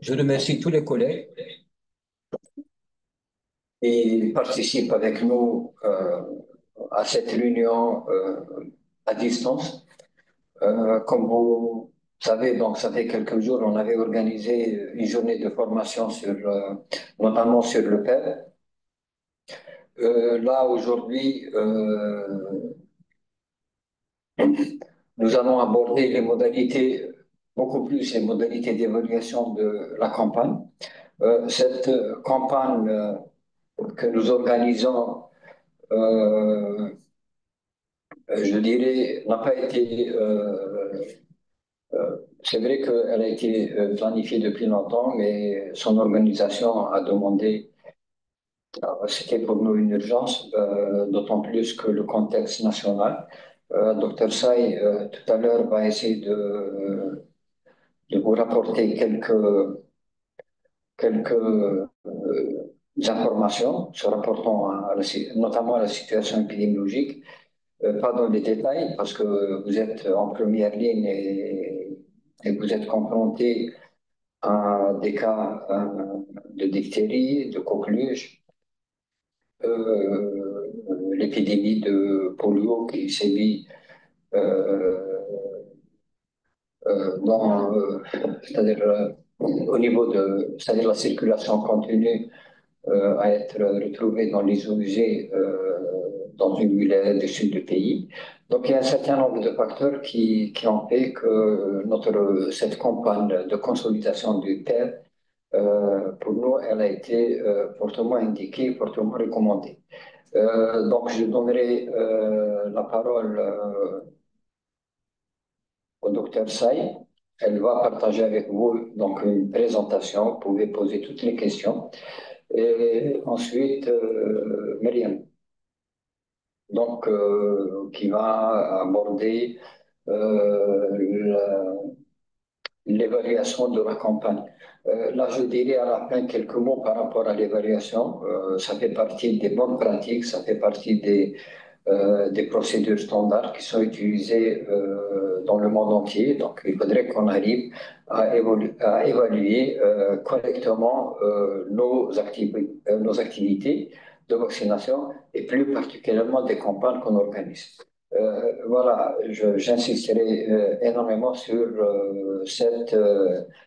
Je remercie tous les collègues qui participent avec nous à cette réunion à distance. Comme vous savez, donc ça fait quelques jours, on avait organisé une journée de formation notamment sur le PEP. Là, aujourd'hui, nous allons aborder les modalités, beaucoup plus les modalités d'évaluation de la campagne. Cette campagne que nous organisons je dirais, n'a pas été. C'est vrai qu'elle a été planifiée depuis longtemps, mais son organisation a demandé. C'était pour nous une urgence, d'autant plus que le contexte national. Dr Say, tout à l'heure, va essayer de vous rapporter quelques informations se rapportant notamment à la situation épidémiologique. Pas dans les détails, parce que vous êtes en première ligne et vous êtes confronté à des cas de diphtérie, de coqueluche, l'épidémie de polio qui sévit euh, c'est-à-dire au niveau c'est-à-dire la circulation continue à être retrouvée dans les OUG dans une ville du sud du pays. Donc il y a un certain nombre de facteurs qui ont fait que cette campagne de consolidation du terre, pour nous, elle a été fortement indiquée, fortement recommandée. Donc je donnerai la parole au docteur Say. Elle va partager avec vous donc une présentation. Vous pouvez poser toutes les questions. Et ensuite, Myriam, donc, qui va aborder la- l'évaluation de la campagne. Là, je dirais à la fin quelques mots par rapport à l'évaluation. Ça fait partie des bonnes pratiques, ça fait partie des procédures standards qui sont utilisées dans le monde entier. Donc, il faudrait qu'on arrive à évaluer correctement nos activités de vaccination et plus particulièrement des campagnes qu'on organise. Voilà, j'insisterai énormément sur cette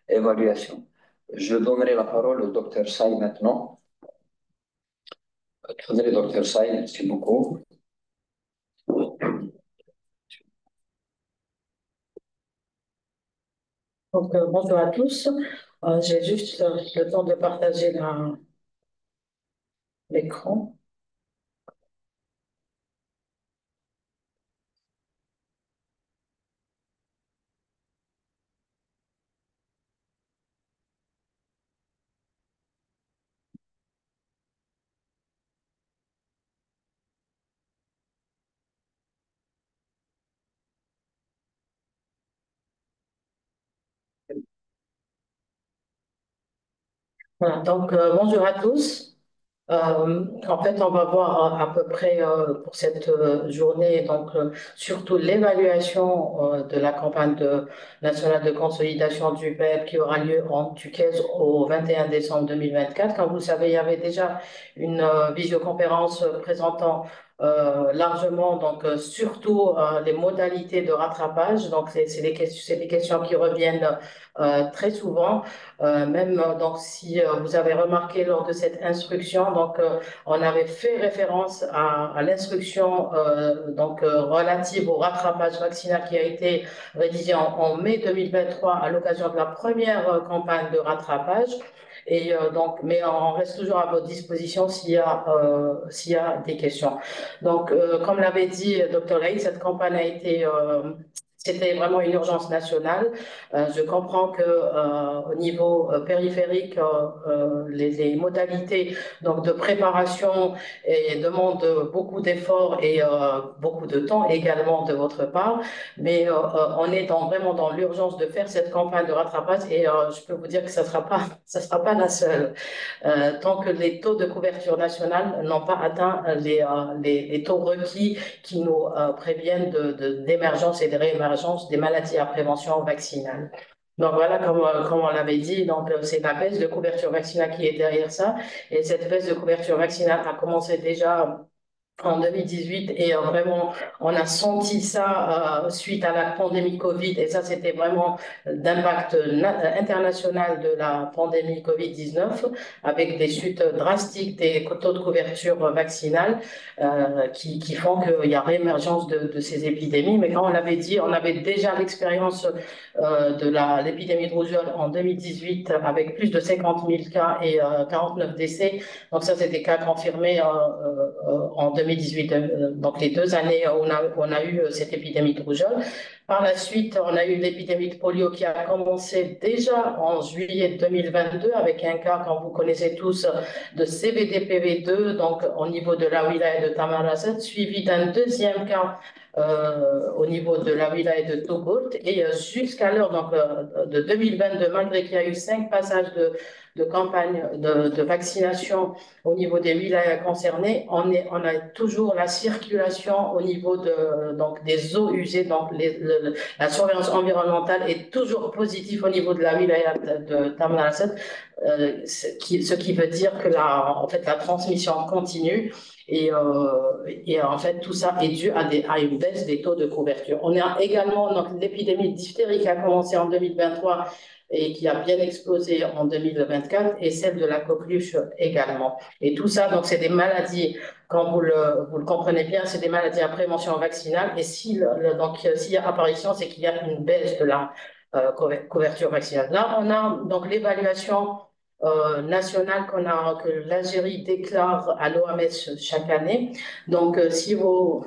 évaluation. Je donnerai la parole au docteur Say maintenant. Attendez, docteur Say, merci beaucoup. Bonjour à tous. J'ai juste le temps de partager l'écran. Voilà, donc bonjour à tous. En fait, on va voir à peu près pour cette journée, donc surtout l'évaluation de la campagne nationale de consolidation du PEP qui aura lieu du 15 au 21 décembre 2024. Comme vous le savez, il y avait déjà une visioconférence présentant largement, donc surtout les modalités de rattrapage. Donc, c'est des questions qui reviennent très souvent. Même donc si vous avez remarqué lors de cette instruction, donc on avait fait référence à l'instruction relative au rattrapage vaccinal qui a été rédigée en mai 2023 à l'occasion de la première campagne de rattrapage. Et mais on reste toujours à votre disposition s'il y a des questions. Donc, comme l'avait dit Dr. Ley, cette campagne a été c'était vraiment une urgence nationale. Je comprends que au niveau périphérique, les modalités donc de préparation demandent beaucoup d'efforts et beaucoup de temps également de votre part. Mais on est vraiment dans l'urgence de faire cette campagne de rattrapage et je peux vous dire que ça sera pas la seule. Tant que les taux de couverture nationale n'ont pas atteint les taux requis qui nous préviennent d'émergence et de réémergence des maladies à prévention vaccinale. Donc voilà, comme on l'avait dit, donc c'est la baisse de couverture vaccinale qui est derrière ça. Et cette baisse de couverture vaccinale a commencé déjà en 2018 et vraiment on a senti ça suite à la pandémie Covid et ça c'était vraiment d'impact international de la pandémie Covid-19 avec des chutes drastiques des taux de couverture vaccinale qui font qu'il y a réémergence de ces épidémies. Mais quand on l'avait dit, on avait déjà l'expérience de l'épidémie de rougeole en 2018 avec plus de 50 000 cas et 49 décès. Donc ça, c'est des cas confirmés en 2018, donc les 2 années où on a eu cette épidémie de rougeole. Par la suite, on a eu l'épidémie de polio qui a commencé déjà en juillet 2022 avec un cas, comme vous connaissez tous, de CVD-PV2, donc au niveau de la wilaya de Tamanrasset, suivi d'un deuxième cas au niveau de la wilaya de Togourt. Et jusqu'à l'heure donc, de 2022, malgré qu'il y a eu 5 passages de campagne de vaccination au niveau des wilayas concernées, on a toujours la circulation au niveau donc des eaux usées, donc la surveillance environnementale est toujours positive au niveau de la wilaya de Tamanrasset, ce qui veut dire que en fait, la transmission continue. Et en fait, tout ça est dû à une baisse des taux de couverture. On a également donc, l'épidémie de diphtérie qui a commencé en 2023 et qui a bien explosé en 2024, et celle de la coqueluche également. Et tout ça, donc, c'est des maladies, quand vous le comprenez bien, c'est des maladies à prévention vaccinale. Et donc, s'il y a apparition, c'est qu'il y a une baisse de la couverture vaccinale. Là, on a donc l'évaluation nationale que l'Algérie déclare à l'OMS chaque année. Donc, si vous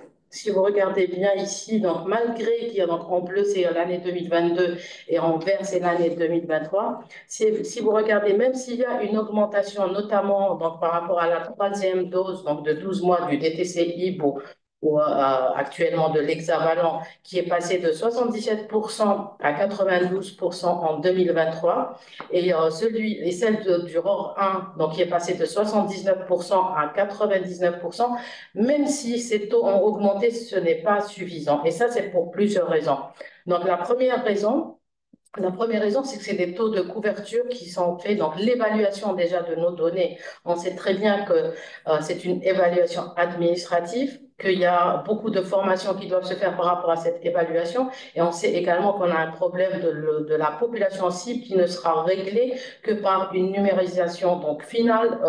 regardez bien ici, donc malgré qu'il y a donc en bleu c'est l'année 2022 et en vert c'est l'année 2023, si vous regardez, même s'il y a une augmentation, notamment donc par rapport à la troisième dose donc de 12 mois du DTC-IB ou actuellement de l'hexavalent, qui est passé de 77% à 92% en 2023, et celle du ROR 1, donc qui est passé de 79% à 99%, même si ces taux ont augmenté, ce n'est pas suffisant. Et ça, c'est pour plusieurs raisons. Donc, la première raison, c'est que c'est des taux de couverture qui sont faits, donc l'évaluation déjà de nos données. On sait très bien que c'est une évaluation administrative, qu'il y a beaucoup de formations qui doivent se faire par rapport à cette évaluation, et on sait également qu'on a un problème de la population cible qui ne sera réglé que par une numérisation donc finale,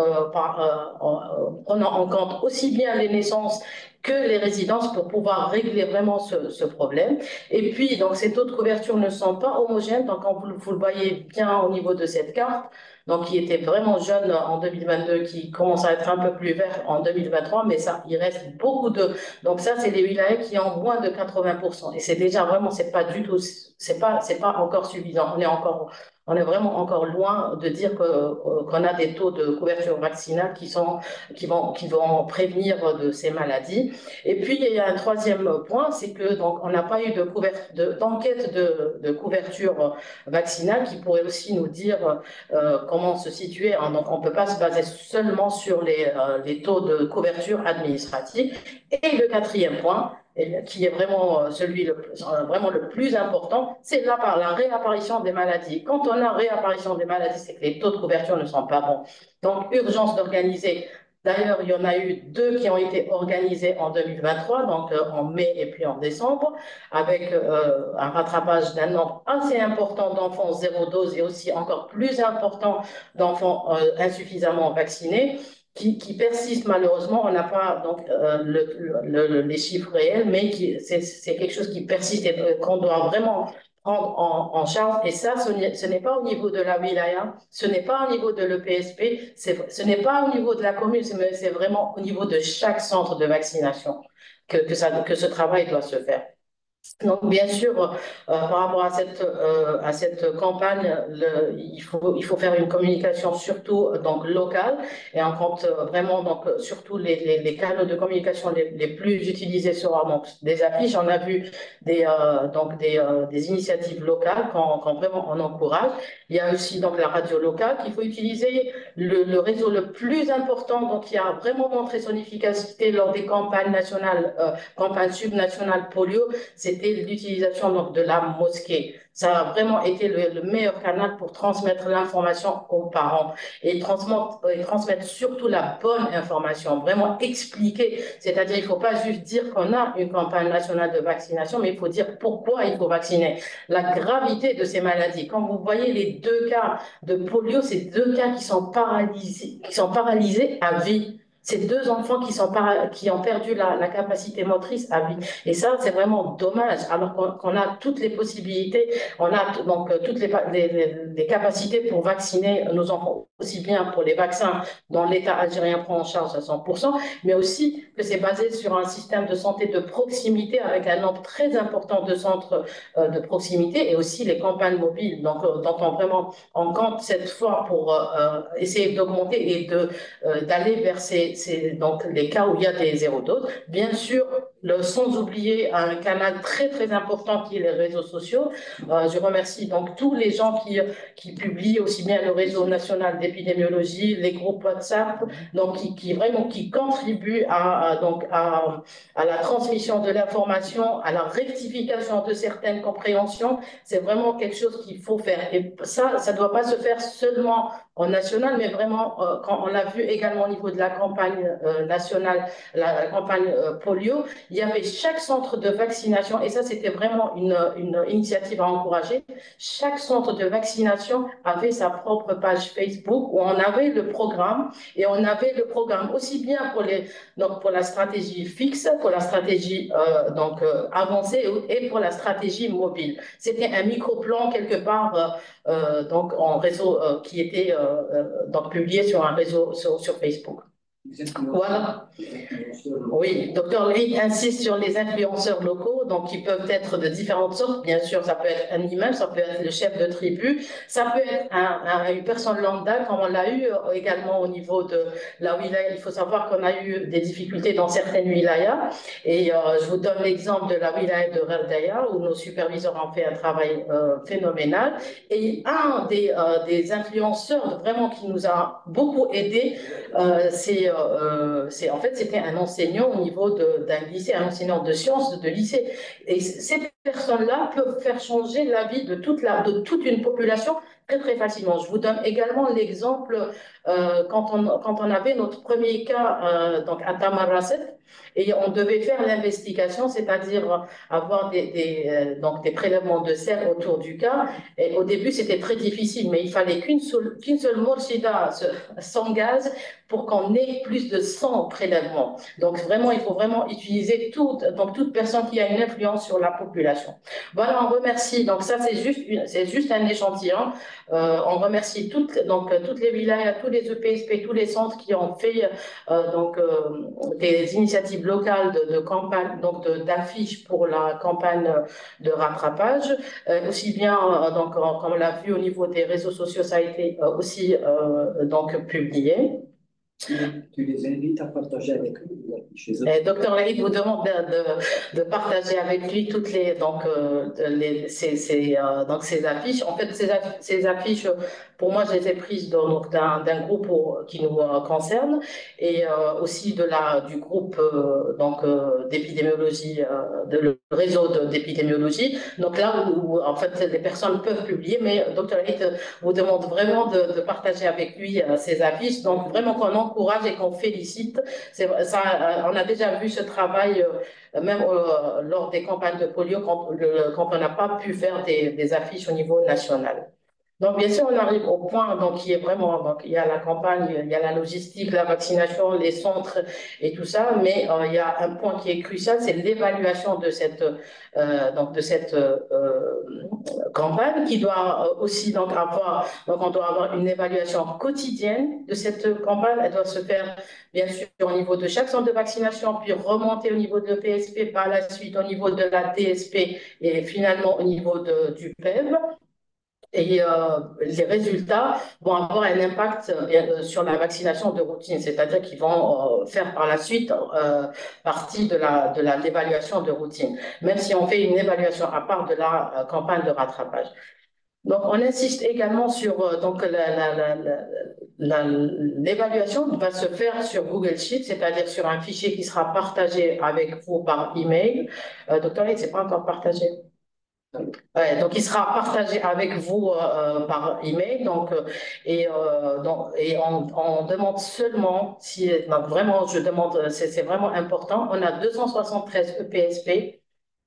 prenant en compte aussi bien les naissances que les résidences pour pouvoir régler vraiment ce problème. Et puis, donc, ces taux de couverture ne sont pas homogènes. Donc, quand vous le voyez bien au niveau de cette carte, donc qui était vraiment jeune en 2022, qui commence à être un peu plus vert en 2023, mais ça, il reste beaucoup de... Donc ça, c'est les wilayas qui ont moins de 80%. Et c'est déjà vraiment, c'est pas du tout, c'est pas encore suffisant. On est vraiment encore loin de dire qu'on a des taux de couverture vaccinale qui vont prévenir de ces maladies. Et puis, il y a un troisième point, c'est que donc on n'a pas eu d'enquête de couverture vaccinale qui pourrait aussi nous dire comment se situer. Donc, on ne peut pas se baser seulement sur les taux de couverture administrative. Et le quatrième point, qui est vraiment vraiment le plus important, c'est la réapparition des maladies. Quand on a réapparition des maladies, c'est que les taux de couverture ne sont pas bons. Donc, urgence d'organiser. D'ailleurs, il y en a eu 2 qui ont été organisés en 2023, donc en mai et puis en décembre, avec un rattrapage d'un nombre assez important d'enfants zéro dose et aussi encore plus important d'enfants insuffisamment vaccinés. Qui persistent malheureusement. On n'a pas donc les chiffres réels, mais c'est quelque chose qui persiste et qu'on doit vraiment prendre en charge. Et ça, ce n'est pas au niveau de la wilaya, ce n'est pas au niveau de l'EPSP, ce n'est pas au niveau de la commune, c'est vraiment au niveau de chaque centre de vaccination que ce travail doit se faire. Donc, bien sûr, par rapport à cette campagne, il faut faire une communication surtout donc, locale, et on compte vraiment donc, surtout les canaux de communication les plus utilisés seront donc, des affiches. On a vu des initiatives locales quand vraiment on encourage. Il y a aussi donc, la radio locale qu'il faut utiliser, le réseau le plus important, donc, qui a vraiment montré son efficacité lors des campagnes nationales, campagnes subnationales polio, c'est c'était l'utilisation donc de la mosquée. Ça a vraiment été le meilleur canal pour transmettre l'information aux parents et transmettre surtout la bonne information, vraiment expliquer. C'est-à-dire, il ne faut pas juste dire qu'on a une campagne nationale de vaccination, mais il faut dire pourquoi il faut vacciner, la gravité de ces maladies. Quand vous voyez les 2 cas de polio, c'est 2 cas qui sont paralysés à vie. Ces 2 enfants qui ont perdu la capacité motrice à vie. Et ça, c'est vraiment dommage, alors qu'on a toutes les possibilités, on a donc toutes les capacités pour vacciner nos enfants, aussi bien pour les vaccins dont l'État algérien prend en charge à 100%, mais aussi que c'est basé sur un système de santé de proximité avec un nombre très important de centres de proximité et aussi les campagnes mobiles. Donc, on compte cette fois pour essayer d'augmenter et d'aller vers donc les cas où il y a des aérodoses. Bien sûr, sans oublier un canal très très important qui est les réseaux sociaux. Je remercie donc tous les gens qui publient, aussi bien le réseau national d'épidémiologie, les groupes WhatsApp, donc qui contribuent à la transmission de l'information, à la rectification de certaines compréhensions. C'est vraiment quelque chose qu'il faut faire. Et ça ne doit pas se faire seulement en national, mais vraiment, quand on l'a vu également au niveau de la campagne nationale, la campagne polio, il y avait chaque centre de vaccination, et ça c'était vraiment une initiative à encourager. Chaque centre de vaccination avait sa propre page Facebook où on avait le programme, et on avait le programme aussi bien pour la stratégie fixe, pour la stratégie avancée et pour la stratégie mobile. C'était un micro-plan quelque part donc en réseau qui était donc publié sur un réseau sur Facebook. Voilà. Oui, docteur Lee insiste sur les influenceurs locaux, donc qui peuvent être de différentes sortes. Bien sûr, ça peut être un imam, ça peut être le chef de tribu, ça peut être une personne lambda, comme on l'a eu également au niveau de la wilaya. Il faut savoir qu'on a eu des difficultés dans certaines wilayas, et je vous donne l'exemple de la wilaya de Rerdaya, où nos superviseurs ont fait un travail phénoménal. Et un des influenceurs vraiment qui nous a beaucoup aidés, en fait, c'était un enseignant au niveau d'un lycée, un enseignant de sciences de lycée. Et ces personnes-là peuvent faire changer la vie de toute une population très, très facilement. Je vous donne également l'exemple quand on avait notre premier cas donc à Tamaracet, et on devait faire l'investigation, c'est-à-dire avoir donc des prélèvements de sel autour du cas. Et au début, c'était très difficile, mais il fallait qu'une seule morchida s'engage pour qu'on ait plus de 100 prélèvements. Donc vraiment, il faut vraiment utiliser toute personne qui a une influence sur la population. Voilà, on remercie. Donc ça, c'est juste un échantillon. On remercie toutes les wilayas, tous les EPSP, tous les centres qui ont fait des initiatives locales de campagne, donc d'affiches pour la campagne de rattrapage. Aussi bien, comme on l'a vu au niveau des réseaux sociaux, ça a été aussi publié. Tu les invites à partager avec eux chez eux. Docteur Laïd vous demande de partager avec lui toutes ces affiches. En fait, ces affiches, pour moi, je les ai prises d'un groupe qui nous concerne, et aussi du groupe d'épidémiologie, le réseau d'épidémiologie. Donc là où en fait les personnes peuvent publier, mais Docteur Laïd vous demande vraiment de partager avec lui ces affiches. Donc vraiment qu'on encourage et qu'on félicite. On a déjà vu ce travail même lors des campagnes de polio quand on n'a pas pu faire des affiches au niveau national. Donc, bien sûr, on arrive au point qui est vraiment, il y a la campagne, il y a la logistique, la vaccination, les centres et tout ça, mais il y a un point qui est crucial, c'est l'évaluation de cette campagne qui doit aussi on doit avoir une évaluation quotidienne de cette campagne. Elle doit se faire, bien sûr, au niveau de chaque centre de vaccination, puis remonter au niveau de l'EPSP, par la suite au niveau de la DSP et finalement au niveau du PEV. Et les résultats vont avoir un impact sur la vaccination de routine, c'est-à-dire qu'ils vont faire par la suite partie de l'évaluation de routine, même si on fait une évaluation à part de la campagne de rattrapage. Donc, on insiste également sur donc l'évaluation va se faire sur Google Sheet, c'est-à-dire sur un fichier qui sera partagé avec vous par email. Docteur Reid, c'est pas encore partagé. Ouais, donc, il sera partagé avec vous par email. Donc, et on demande seulement, si, donc vraiment, je demande, c'est vraiment important, on a 273 EPSP.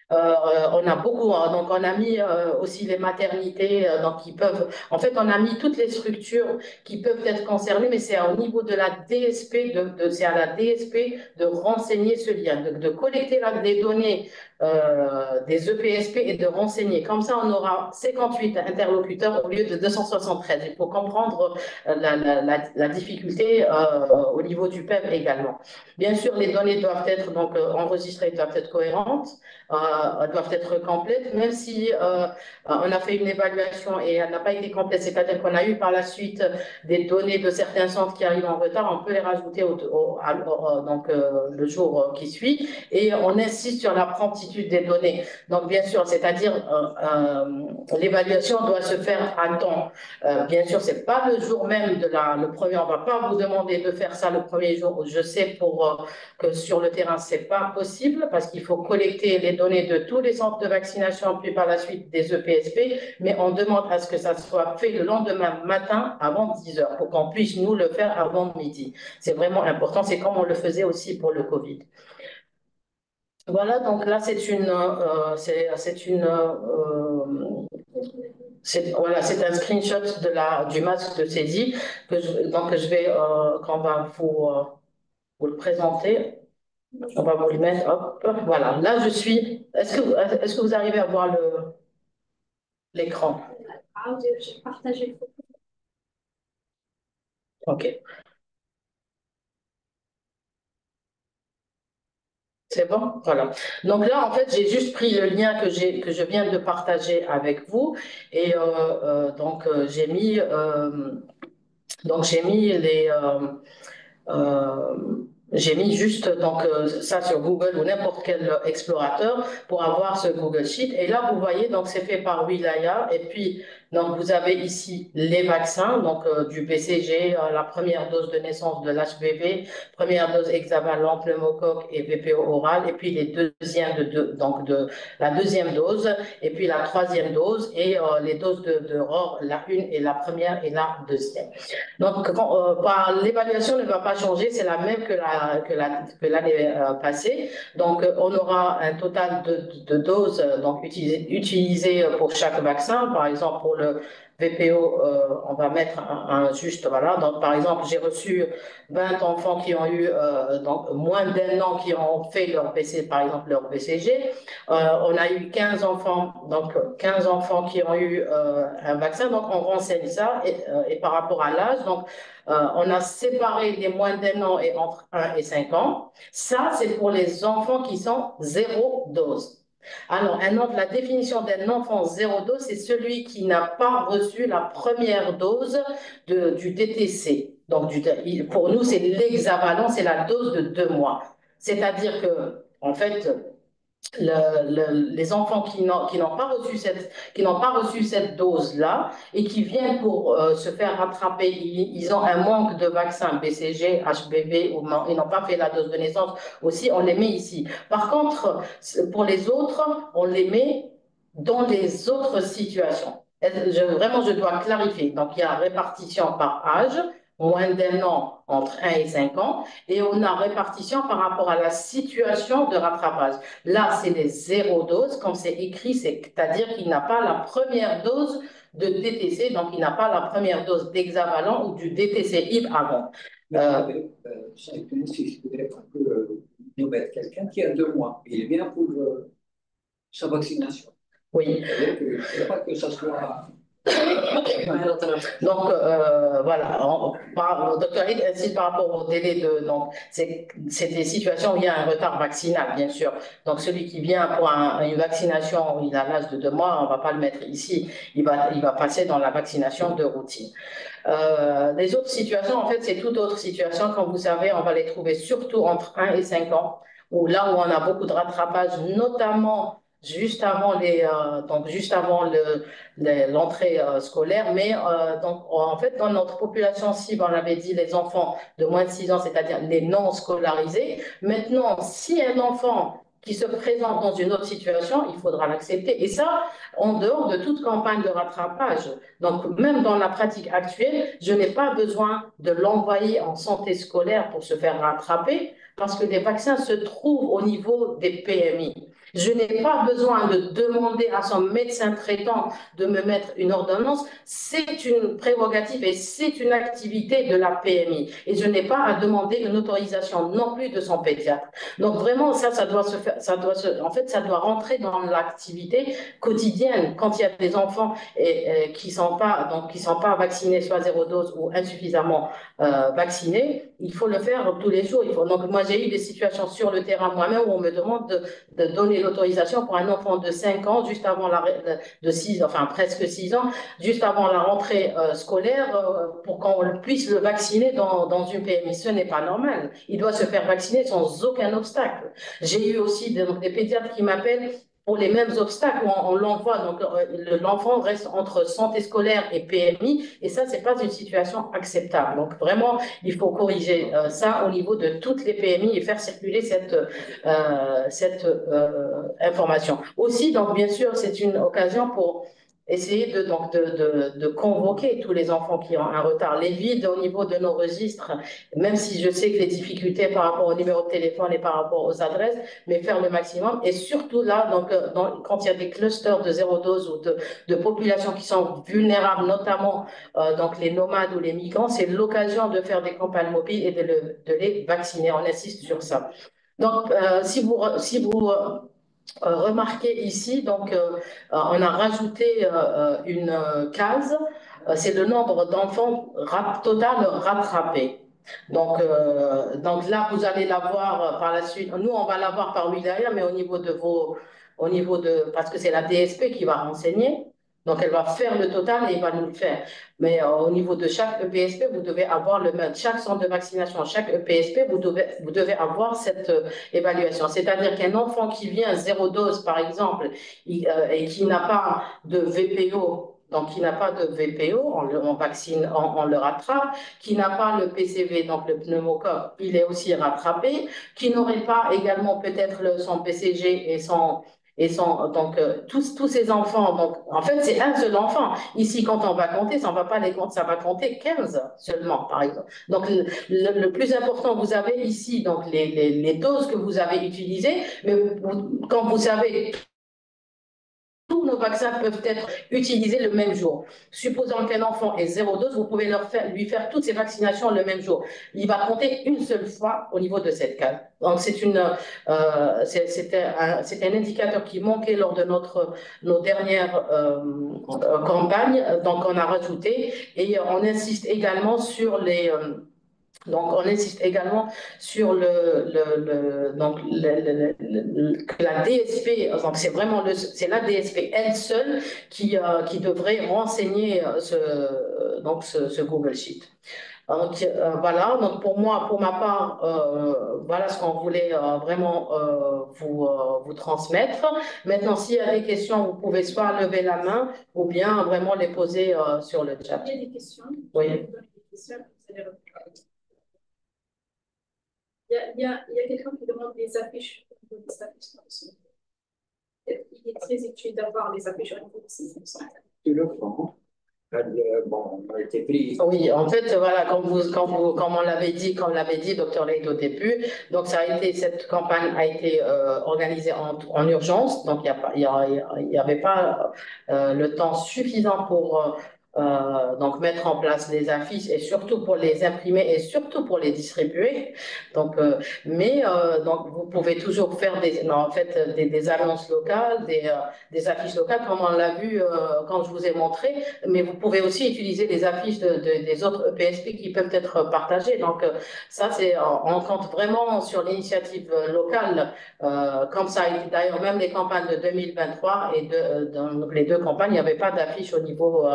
On a beaucoup, hein, donc on a mis aussi les maternités, donc qui peuvent, en fait, on a mis toutes les structures qui peuvent être concernées, mais c'est au niveau de la DSP, c'est à la DSP de renseigner ce lien, de collecter les données des EPSP et de renseigner. Comme ça, on aura 58 interlocuteurs au lieu de 273. Il faut comprendre la difficulté au niveau du PEP également. Bien sûr, les données doivent être donc enregistrées, doivent être cohérentes. Doivent être complètes, même si on a fait une évaluation et elle n'a pas été complète, c'est-à-dire qu'on a eu par la suite des données de certains centres qui arrivent en retard, on peut les rajouter donc, le jour qui suit, et on insiste sur la promptitude des données. Donc, bien sûr, c'est-à-dire l'évaluation doit se faire à temps. Bien sûr, c'est pas le jour même de le premier, on va pas vous demander de faire ça le premier jour. Je sais que sur le terrain, c'est pas possible parce qu'il faut collecter les données de tous les centres de vaccination, puis par la suite des EPSP, mais on demande à ce que ça soit fait le lendemain matin avant 10 heures pour qu'on puisse nous le faire avant midi. C'est vraiment important, c'est comme on le faisait aussi pour le Covid. Voilà, donc là, voilà, c'est un screenshot du masque de saisie donc je vais, qu'on va vous le présenter. On va vous le mettre, hop, voilà. Là, je suis. Est-ce que vous arrivez à voir l'écran? Ah, j'ai partagé. OK. C'est bon? Voilà. Donc là, en fait, j'ai juste pris le lien que je viens de partager avec vous et donc j'ai mis les. J'ai mis juste donc, ça sur Google ou n'importe quel explorateur pour avoir ce Google Sheet. Et là, vous voyez, donc c'est fait par Wilaya. Et puis, donc, vous avez ici les vaccins, donc du BCG, la première dose de naissance de l'HPV, première dose hexavalent, pneumocoque et VPO oral, et puis les deuxièmes la deuxième dose, et puis la troisième dose, et les doses de ROR, la une et la première et la deuxième. Donc, l'évaluation ne va pas changer, c'est la même que l'année passée. Donc, on aura un total de doses donc, utilisées pour chaque vaccin. Par exemple, pour le VPO, on va mettre un juste, voilà. Donc, par exemple, j'ai reçu 20 enfants qui ont eu donc, moins d'1 an qui ont fait par exemple, leur BCG. On a eu 15 enfants qui ont eu un vaccin, donc on renseigne ça et par rapport à l'âge, donc on a séparé les moins d'1 an et entre 1 et 5 ans. Ça, c'est pour les enfants qui sont 0 dose. Alors, la définition d'un enfant 0 dose, c'est celui qui n'a pas reçu la première dose du DTC. Donc, pour nous, c'est l'hexavalent, c'est la dose de 2 mois. C'est-à-dire que, en fait, les enfants qui n'ont pas reçu cette dose-là et qui viennent pour se faire rattraper, ils ont un manque de vaccin BCG, HPV, ou ils n'ont pas fait la dose de naissance aussi, on les met ici. Par contre, pour les autres, on les met dans les autres situations. Vraiment, je dois clarifier. Donc, il y a répartition par âge, moins d'1 an entre 1 et 5 ans, et on a répartition par rapport à la situation de rattrapage. Là, c'est les 0 doses, comme c'est écrit, c'est-à-dire qu'il n'a pas la première dose de DTC, donc il n'a pas la première dose d'hexavalent ou du DTC-IP avant. Si je voudrais un peu nous mettre quelqu'un qui a 2 mois, il est bien pour sa vaccination. Oui. Il ne faut pas que ça soit... Donc, voilà, Dr. Reid insiste par rapport au délai donc, c'est des situations où il y a un retard vaccinal, bien sûr. Donc, celui qui vient pour une vaccination où il a l'âge de 2 mois, on ne va pas le mettre ici, il va passer dans la vaccination de routine. Les autres situations, en fait, c'est toute autre situation. Comme vous savez, on va les trouver surtout entre 1 et 5 ans, là où on a beaucoup de rattrapage, notamment juste avant donc juste avant l'entrée scolaire. Mais donc, en fait, dans notre population cible, on avait dit les enfants de moins de 6 ans, c'est-à-dire les non scolarisés. Maintenant, si un enfant qui se présente dans une autre situation, il faudra l'accepter. Et ça, en dehors de toute campagne de rattrapage. Donc, même dans la pratique actuelle, je n'ai pas besoin de l'envoyer en santé scolaire pour se faire rattraper parce que les vaccins se trouvent au niveau des PMI. Je n'ai pas besoin de demander à son médecin traitant de me mettre une ordonnance. C'est une prérogative et c'est une activité de la PMI. Et je n'ai pas à demander une autorisation non plus de son pédiatre. Donc vraiment, ça doit se faire, en fait, ça doit rentrer dans l'activité quotidienne. Quand il y a des enfants qui sont pas vaccinés, soit zéro dose ou insuffisamment vaccinés, il faut le faire tous les jours. Donc moi, j'ai eu des situations sur le terrain moi-même où on me demande de donner l'autorisation pour un enfant de 5 ans, juste avant de 6, enfin presque 6 ans, juste avant la rentrée scolaire, pour qu'on puisse le vacciner dans une PMI. Ce n'est pas normal. Il doit se faire vacciner sans aucun obstacle. J'ai eu aussi des pédiatres qui m'appellent pour les mêmes obstacles, on l'envoie, donc l'enfant reste entre santé scolaire et PMI, et ça, c'est pas une situation acceptable. Donc vraiment, il faut corriger ça au niveau de toutes les PMI et faire circuler cette information. Aussi, donc bien sûr, c'est une occasion pour essayer de convoquer tous les enfants qui ont un retard, les vides au niveau de nos registres, même si je sais que les difficultés par rapport au numéro de téléphone et par rapport aux adresses, mais faire le maximum. Et surtout là, donc, quand il y a des clusters de zéro dose ou de populations qui sont vulnérables, notamment donc les nomades ou les migrants, c'est l'occasion de faire des campagnes mobiles et de les vacciner. On insiste sur ça. Donc, si vous remarquez ici, donc, on a rajouté une case, c'est le nombre d'enfants total rattrapés. Donc là, vous allez l'avoir par la suite. Nous, on va l'avoir par wilaya, mais parce que c'est la DSP qui va renseigner. Donc, elle va faire le total et il va nous le faire. Mais au niveau de chaque EPSP, vous devez avoir chaque centre de vaccination, chaque EPSP, vous devez avoir cette évaluation. C'est-à-dire qu'un enfant qui vient zéro dose, par exemple, et qui n'a pas de VPO, donc qui n'a pas de VPO, on vaccine, on le rattrape, qui n'a pas le PCV, donc le pneumocoque, il est aussi rattrapé, qui n'aurait pas également peut-être son PCG donc tous ces enfants, donc en fait c'est un seul enfant. Ici quand on va compter, ça ne va pas les compter, ça va compter 15 seulement par exemple. Donc le plus important, vous avez ici donc les doses que vous avez utilisées, mais quand vous savez tous nos vaccins peuvent être utilisés le même jour. Supposons qu'un enfant ait zéro dose, vous pouvez lui faire toutes ces vaccinations le même jour. Il va compter une seule fois au niveau de cette case. Donc c'est un indicateur qui manquait lors de nos dernières campagnes, donc on a rajouté et on insiste également sur donc, on insiste également sur que la DSP, donc c'est vraiment c'est la DSP elle seule qui devrait renseigner ce Google Sheet. Donc, voilà, donc pour ma part, voilà ce qu'on voulait vraiment vous transmettre. Maintenant, s'il y a des questions, vous pouvez soit lever la main ou bien vraiment les poser sur le chat. Il y a des questions. Oui. Il y a quelqu'un qui demande des affiches. Il est très utile d'avoir les affiches au niveau de ces fonctions. Tu le prends. Bon, on a été pris. Oui, en fait, voilà, comme on l'avait dit, Dr. Leite au début, donc cette campagne a été organisée en urgence, donc il n'y avait pas le temps suffisant pour donc mettre en place les affiches et surtout pour les imprimer et surtout pour les distribuer. Donc, donc vous pouvez toujours faire des annonces locales, des affiches locales, comme on l'a vu quand je vous ai montré, mais vous pouvez aussi utiliser les affiches des autres EPSP qui peuvent être partagées. Donc, ça, on compte vraiment sur l'initiative locale, comme ça a été d'ailleurs même les campagnes de 2023 et dans les deux campagnes, il n'y avait pas d'affiche au niveau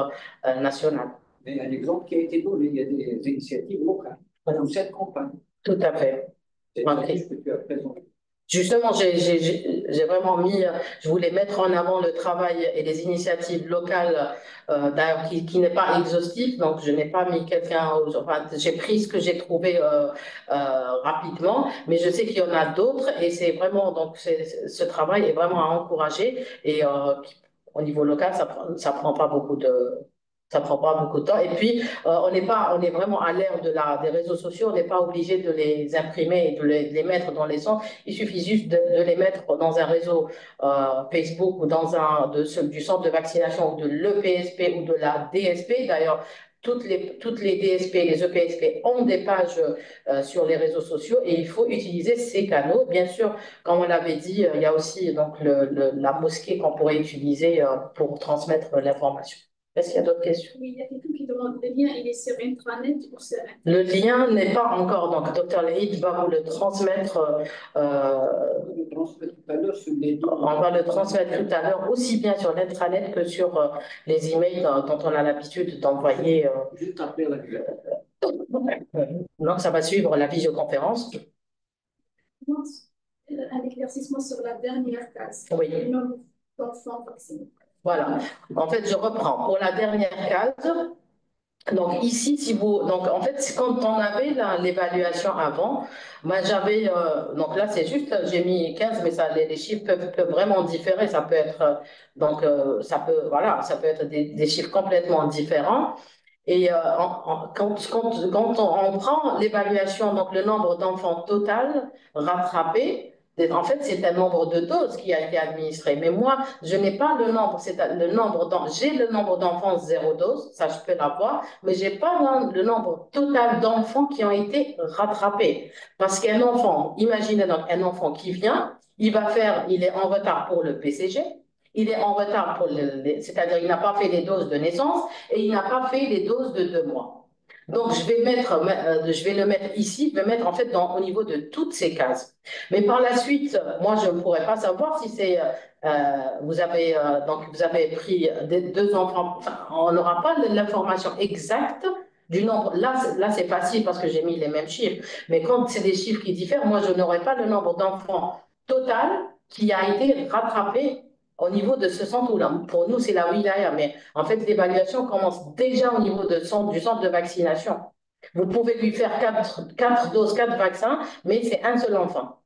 national. Mais un exemple qui a été donné, il y a des initiatives locales dans cette campagne. Tout à fait. C'est Okay. ce que tu as présenté. Justement, j'ai vraiment mis, je voulais mettre en avant le travail et les initiatives locales, d'ailleurs, qui n'est pas exhaustif, donc je n'ai pas mis quelqu'un, enfin, j'ai pris ce que j'ai trouvé rapidement, mais je sais qu'il y en a d'autres et c'est vraiment, donc ce travail est vraiment à encourager et au niveau local, ça prend pas beaucoup de, ça prend pas beaucoup de temps. Et puis, on est vraiment à l'ère des réseaux sociaux, on n'est pas obligé de les imprimer et de les mettre dans les centres. Il suffit juste de les mettre dans un réseau Facebook ou dans du centre de vaccination ou de l'EPSP ou de la DSP. D'ailleurs, toutes les DSP, les EPSP ont des pages sur les réseaux sociaux et il faut utiliser ces canaux. Bien sûr, comme on l'avait dit, il y a aussi donc la mosquée qu'on pourrait utiliser pour transmettre l'information. Est-ce qu'il y a d'autres questions? Oui, il y a quelqu'un qui demande le lien, il est sur intranet ou sur Internet? Le lien n'est pas encore, donc Dr Lahid va vous le transmettre. Je transmets tout à l'heure sur les deux. On va le transmettre tout à l'heure, aussi bien sur l'intranet que sur les emails dont on a l'habitude d'envoyer. Juste après la grève. Donc, ça va suivre la visioconférence. Un éclaircissement sur la dernière case. Oui. Le nombre d'enfants vaccinés. Voilà. En fait, je reprends. Pour la dernière case, donc ici, donc en fait, quand on avait l'évaluation avant, moi j'avais, donc là c'est juste, j'ai mis 15, mais les chiffres peuvent vraiment différer. Ça peut être, donc voilà, ça peut être des chiffres complètement différents. Et quand on prend l'évaluation, donc le nombre d'enfants total rattrapés, en fait, c'est un nombre de doses qui a été administré. Mais moi, je n'ai pas le nombre, j'ai le nombre d'enfants zéro dose, ça je peux l'avoir, mais je n'ai pas le nombre total d'enfants qui ont été rattrapés. Parce qu'un enfant, imaginez donc un enfant qui vient, il est en retard pour le BCG, il est en retard c'est-à-dire il n'a pas fait les doses de naissance, et il n'a pas fait les doses de 2 mois. Donc, je vais le mettre ici, je vais mettre en fait au niveau de toutes ces cases. Mais par la suite, moi, je ne pourrais pas savoir si vous avez pris deux enfants, enfin, on n'aura pas l'information exacte du nombre. Là c'est facile parce que j'ai mis les mêmes chiffres. Mais quand c'est des chiffres qui diffèrent, moi, je n'aurai pas le nombre d'enfants total qui a été rattrapé au niveau de ce centre là. Pour nous, c'est la wilaya, mais en fait, l'évaluation commence déjà au niveau du centre de vaccination. Vous pouvez lui faire 4 doses, 4 vaccins, mais c'est un seul enfant.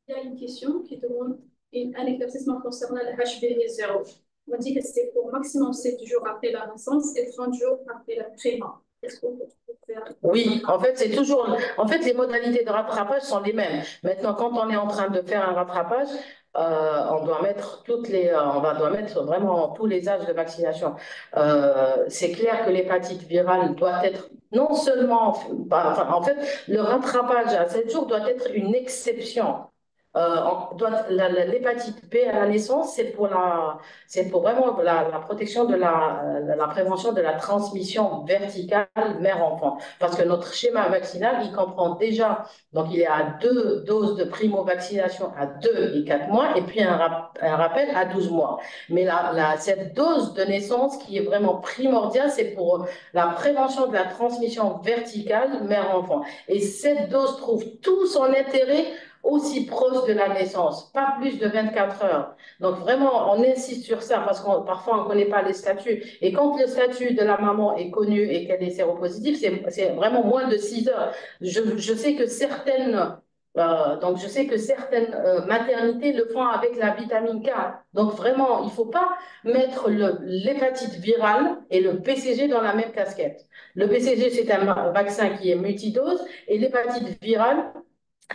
Il y a une question qui demande un éclaircissement concernant le HbV0. On dit que c'est pour maximum 7 jours après la naissance et 30 jours après la l'accouchement. Est-ce qu'on peut faire? Oui, en fait, en fait, les modalités de rattrapage sont les mêmes. Maintenant, quand on est en train de faire un rattrapage, on doit mettre doit mettre vraiment tous les âges de vaccination. C'est clair que l'hépatite virale doit être non seulement, en fait, le rattrapage à 7 jours doit être une exception. L'hépatite B à la naissance, c'est pour vraiment la protection de la prévention de la transmission verticale mère-enfant. Parce que notre schéma vaccinal, il comprend déjà, donc il est à 2 doses de primo-vaccination à 2 et 4 mois, et puis un rappel à 12 mois. Mais cette dose de naissance qui est vraiment primordiale, c'est pour la prévention de la transmission verticale mère-enfant. Et cette dose trouve tout son intérêt aussi proche de la naissance, pas plus de 24 heures. Donc vraiment, on insiste sur ça parce que parfois on ne connaît pas les statuts. Et quand le statut de la maman est connu et qu'elle est séropositive, c'est vraiment moins de 6 heures. Je sais que certaines maternités le font avec la vitamine K. Donc vraiment, il ne faut pas mettre l'hépatite virale et le BCG dans la même casquette. Le BCG, c'est un vaccin qui est multidose et l'hépatite virale,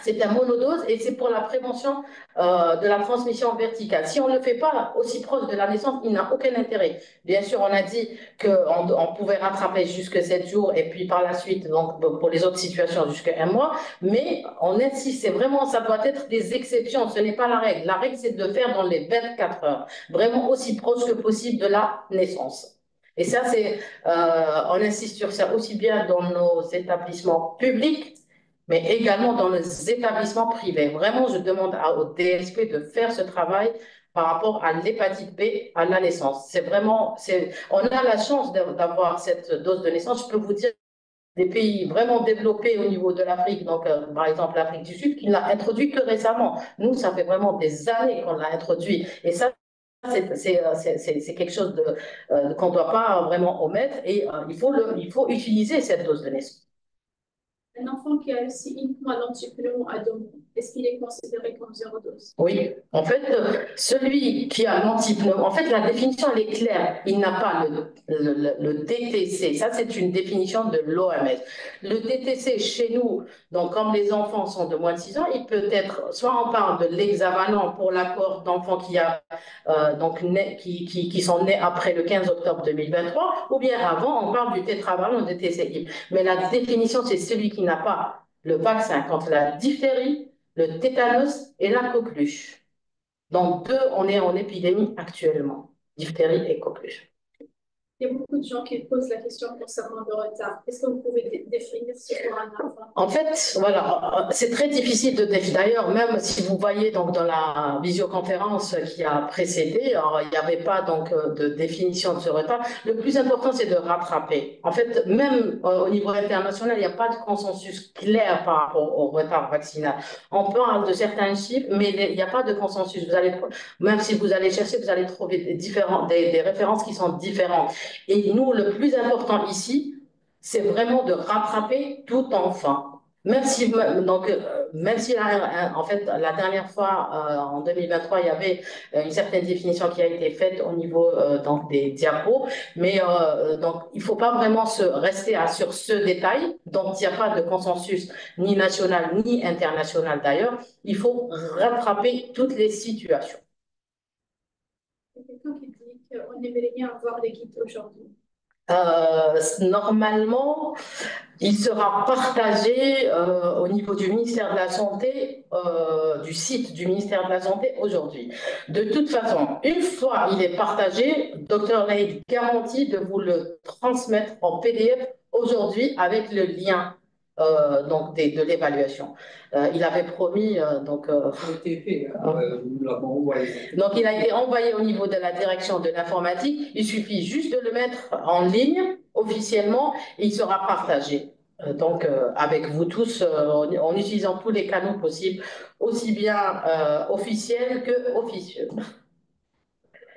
c'est un monodose et c'est pour la prévention de la transmission verticale. Si on ne le fait pas aussi proche de la naissance, il n'a aucun intérêt. Bien sûr, on a dit qu'on pouvait rattraper jusqu'à 7 jours et puis par la suite, donc pour les autres situations, jusqu'à 1 mois. Mais on insiste, ça doit être des exceptions, ce n'est pas la règle. La règle, c'est de le faire dans les 24 heures, vraiment aussi proche que possible de la naissance. Et ça, on insiste sur ça aussi bien dans nos établissements publics, mais également dans les établissements privés. Vraiment, je demande au DSP de faire ce travail par rapport à l'hépatite B à la naissance. On a la chance d'avoir cette dose de naissance. Je peux vous dire des pays vraiment développés au niveau de l'Afrique, donc par exemple l'Afrique du Sud, qui ne l'a introduit que récemment. Nous, ça fait vraiment des années qu'on l'a introduit. Et ça, c'est quelque chose qu'on ne doit pas vraiment omettre et il faut utiliser cette dose de naissance. Un enfant qui a aussi uniquement l'antipneumo à 2 mois, est-ce qu'il est considéré comme 0 dose? Oui, en fait, celui qui a l'antipneumo, en fait, la définition, elle est claire. Il n'a pas le DTC. Ça, c'est une définition de l'OMS. Le DTC, chez nous, donc, comme les enfants sont de moins de 6 ans, il peut être, soit on parle de l'hexavalent pour l'accord d'enfants qui sont nés après le 15 octobre 2023, ou bien avant, on parle du tétravalent DTCI. Mais la définition, c'est celui qui n'a pas le vaccin contre la diphtérie, le tétanos et la coqueluche. Donc, on est en épidémie actuellement, diphtérie et coqueluche. Il y a beaucoup de gens qui posent la question concernant le retard. Est-ce que vous pouvez définir ce qu'est un enfant? En fait, voilà, c'est très difficile de définir. D'ailleurs, même si vous voyez donc dans la visioconférence qui a précédé, alors, il n'y avait pas donc de définition de ce retard. Le plus important, c'est de rattraper. En fait, même au niveau international, il n'y a pas de consensus clair par rapport au retard vaccinal. On parle de certains chiffres, mais il n'y a pas de consensus. Même si vous allez chercher, vous allez trouver des références qui sont différentes. Et nous, le plus important ici, c'est vraiment de rattraper tout enfant. Même si, en fait, la dernière fois, en 2023, il y avait une certaine définition qui a été faite au niveau donc des diapos, mais donc il ne faut pas vraiment rester sur ce détail, dont il n'y a pas de consensus ni national ni international d'ailleurs. Il faut rattraper toutes les situations. Il y a quelqu'un qui dit qu'on aimerait bien avoir les guides aujourd'hui. Normalement, il sera partagé au niveau du ministère de la Santé, du site du ministère de la Santé aujourd'hui. De toute façon, une fois il est partagé, Dr Leïd garantit de vous le transmettre en PDF aujourd'hui avec le lien de l'évaluation. Il avait promis donc. Nous l'avons envoyé. Donc il a été envoyé au niveau de la direction de l'informatique. Il suffit juste de le mettre en ligne officiellement et il sera partagé. Avec vous tous, en utilisant tous les canaux possibles, aussi bien officiels que officieux.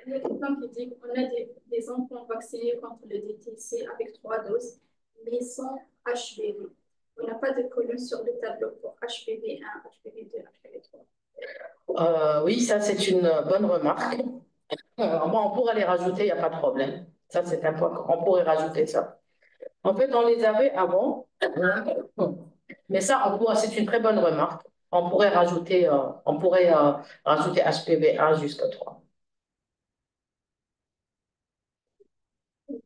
Il y a quelqu'un qui dit qu'on a des enfants vaccinés contre le DTC avec 3 doses, mais sans HPV. On n'a pas de colonne sur le tableau pour HPV 1, HPV 2, HPV 3. Oui, ça c'est une bonne remarque. On pourrait les rajouter, il n'y a pas de problème. Ça c'est un point, on pourrait rajouter ça. En fait, on les avait avant, mais ça, c'est une très bonne remarque. On pourrait rajouter HPV 1 jusqu'à 3. Il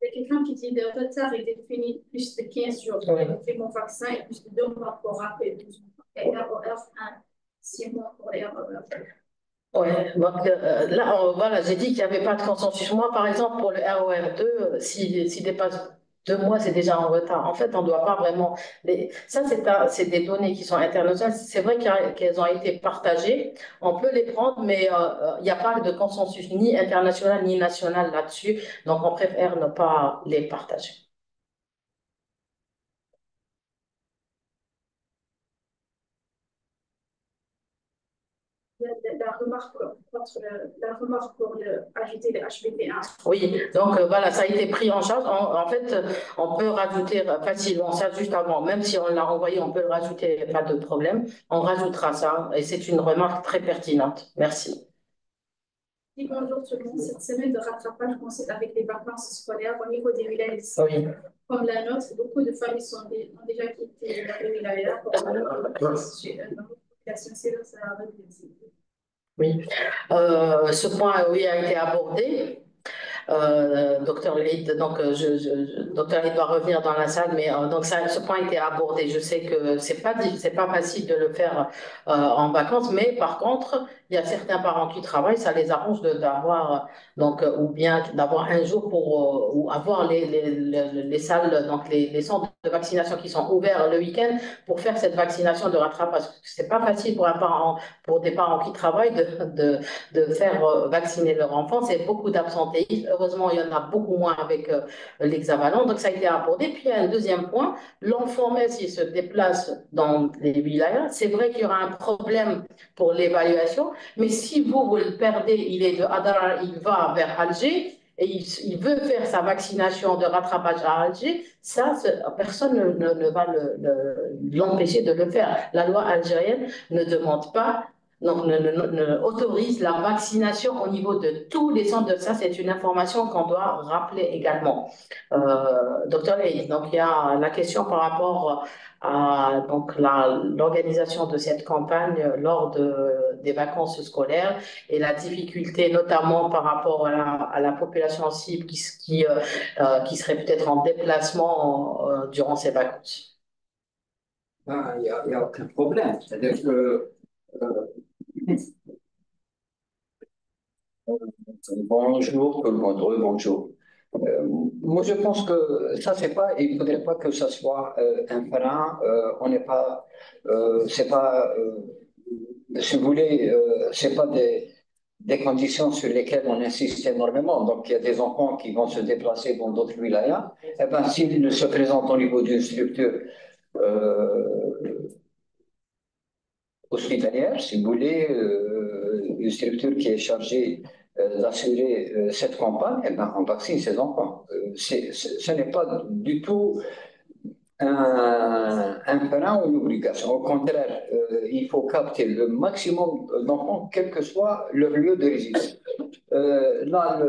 y a quelqu'un qui dit que le retard est défini plus de 15 jours pour mon vaccin et plus de 2 mois pour rappeler 12 mois. Et ROR 1, 6 mois pour les ROR 2. Oui, donc là, voilà, j'ai dit qu'il n'y avait pas de consensus. Moi, par exemple, pour le ROR2, s'il dépasse 2 mois, c'est déjà en retard. En fait, on ne doit pas vraiment. Ça, c'est des données qui sont internationales. C'est vrai qu'elles ont été partagées. On peut les prendre, mais il n'y a pas de consensus ni international ni national là-dessus. Donc, on préfère ne pas les partager. La remarque pour ajouter le HPV1. Oui, donc voilà, ça a été pris en charge. En fait, on peut rajouter facilement ça juste avant, même si on l'a envoyé, on peut le rajouter, pas de problème. On rajoutera ça et c'est une remarque très pertinente. Merci. Bonjour tout le monde. Cette semaine de rattrapage coïncide avec les vacances scolaires au niveau des villages. Oui. Comme la nôtre, beaucoup de familles ont déjà quitté les villages pour oui, ce point oui, a été abordé. Dr Leïd, donc Dr Leïd va revenir dans la salle, mais donc ce point a été abordé. Je sais que c'est pas facile de le faire en vacances, mais par contre, il y a certains parents qui travaillent, ça les arrange d'avoir donc ou bien d'avoir un jour pour ou avoir les salles donc les centres de vaccination qui sont ouverts le week-end pour faire cette vaccination de rattrapage. C'est pas facile pour un parent, pour des parents qui travaillent de faire vacciner leur enfant. C'est beaucoup d'absentéisme. Heureusement, il y en a beaucoup moins avec l'hexavalent. Donc ça a été abordé. Puis il y a un deuxième point, l'enfant même s'il se déplace dans les wilayas, c'est vrai qu'il y aura un problème pour l'évaluation, mais si vous le perdez, il est de Adrar, il va vers Alger, et il veut faire sa vaccination de rattrapage à Alger, ça, personne ne va l'empêcher de le faire. La loi algérienne ne demande pas, donc autorise la vaccination au niveau de tous les centres de ça. C'est une information qu'on doit rappeler également. Docteur Leï, donc il y a la question par rapport à donc l'organisation de cette campagne lors des vacances scolaires et la difficulté notamment par rapport à la population cible qui serait peut-être en déplacement durant ces vacances. Il n'y a aucun problème. C'est-à-dire que bonjour tout le monde, bonjour. Moi, je pense que ça, c'est pas, il ne faudrait pas que ça soit un frein. On n'est pas, c'est pas, si vous voulez, c'est pas des conditions sur lesquelles on insiste énormément. Donc, il y a des enfants qui vont se déplacer dans d'autres wilayas. Eh ben, s'ils se présentent au niveau d'une structure hospitalière, si vous voulez, une structure qui est chargée d'assurer cette campagne, eh ben, on vaccine ces enfants. Ce n'est pas du tout un frein ou une obligation. Au contraire, il faut capter le maximum d'enfants, quel que soit leur lieu de résidence. Là,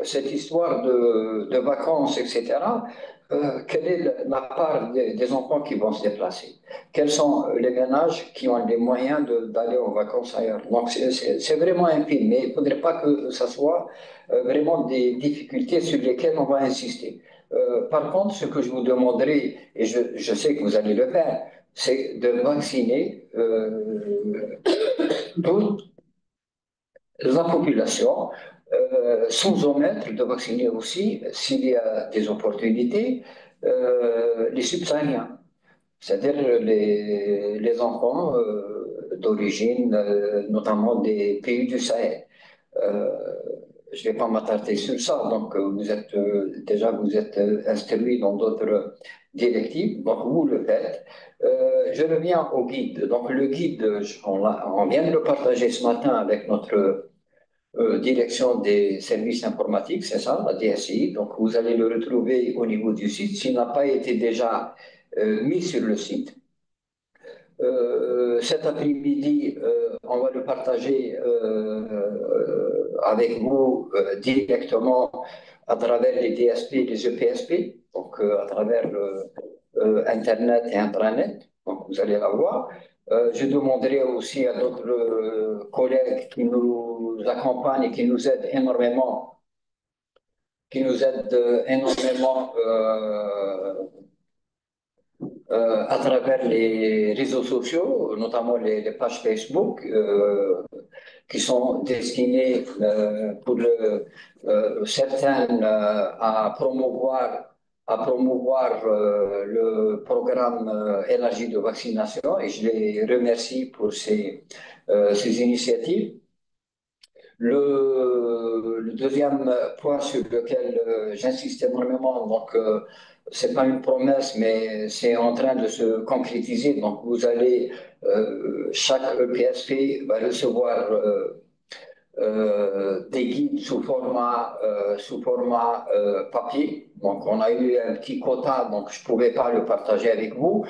cette histoire de vacances, etc., quelle est la part des enfants qui vont se déplacer? Quels sont les ménages qui ont les moyens d'aller en vacances ailleurs? Donc, c'est vraiment infime, mais il ne faudrait pas que ce soit vraiment des difficultés sur lesquelles on va insister. Par contre, ce que je vous demanderai, et je sais que vous allez le faire, c'est de vacciner toute la population, sans omettre de vacciner aussi, s'il y a des opportunités, les subsahariens, c'est-à-dire les enfants d'origine, notamment des pays du Sahel. Je ne vais pas m'attarder sur ça, donc vous êtes déjà vous êtes instruit dans d'autres directives, donc vous le faites. Je reviens au guide. Donc le guide, on vient de le partager ce matin avec notre direction des services informatiques, c'est ça, la DSI. Donc, vous allez le retrouver au niveau du site. S'il n'a pas été déjà mis sur le site, cet après-midi, on va le partager avec vous directement à travers les DSP, les EPSP, donc à travers Internet et Intranet. Donc, vous allez la voir. Je demanderai aussi à d'autres collègues qui nous accompagnent et qui nous aident énormément, à travers les réseaux sociaux, notamment les pages Facebook, qui sont destinées pour certaines à promouvoir le programme élargi de vaccination, et je les remercie pour ces initiatives. Le deuxième point sur lequel j'insiste énormément, donc c'est pas une promesse, mais c'est en train de se concrétiser. Donc vous allez, chaque EPSP va recevoir des guides sous format papier. Donc on a eu un petit quota, donc je ne pouvais pas le partager avec vous.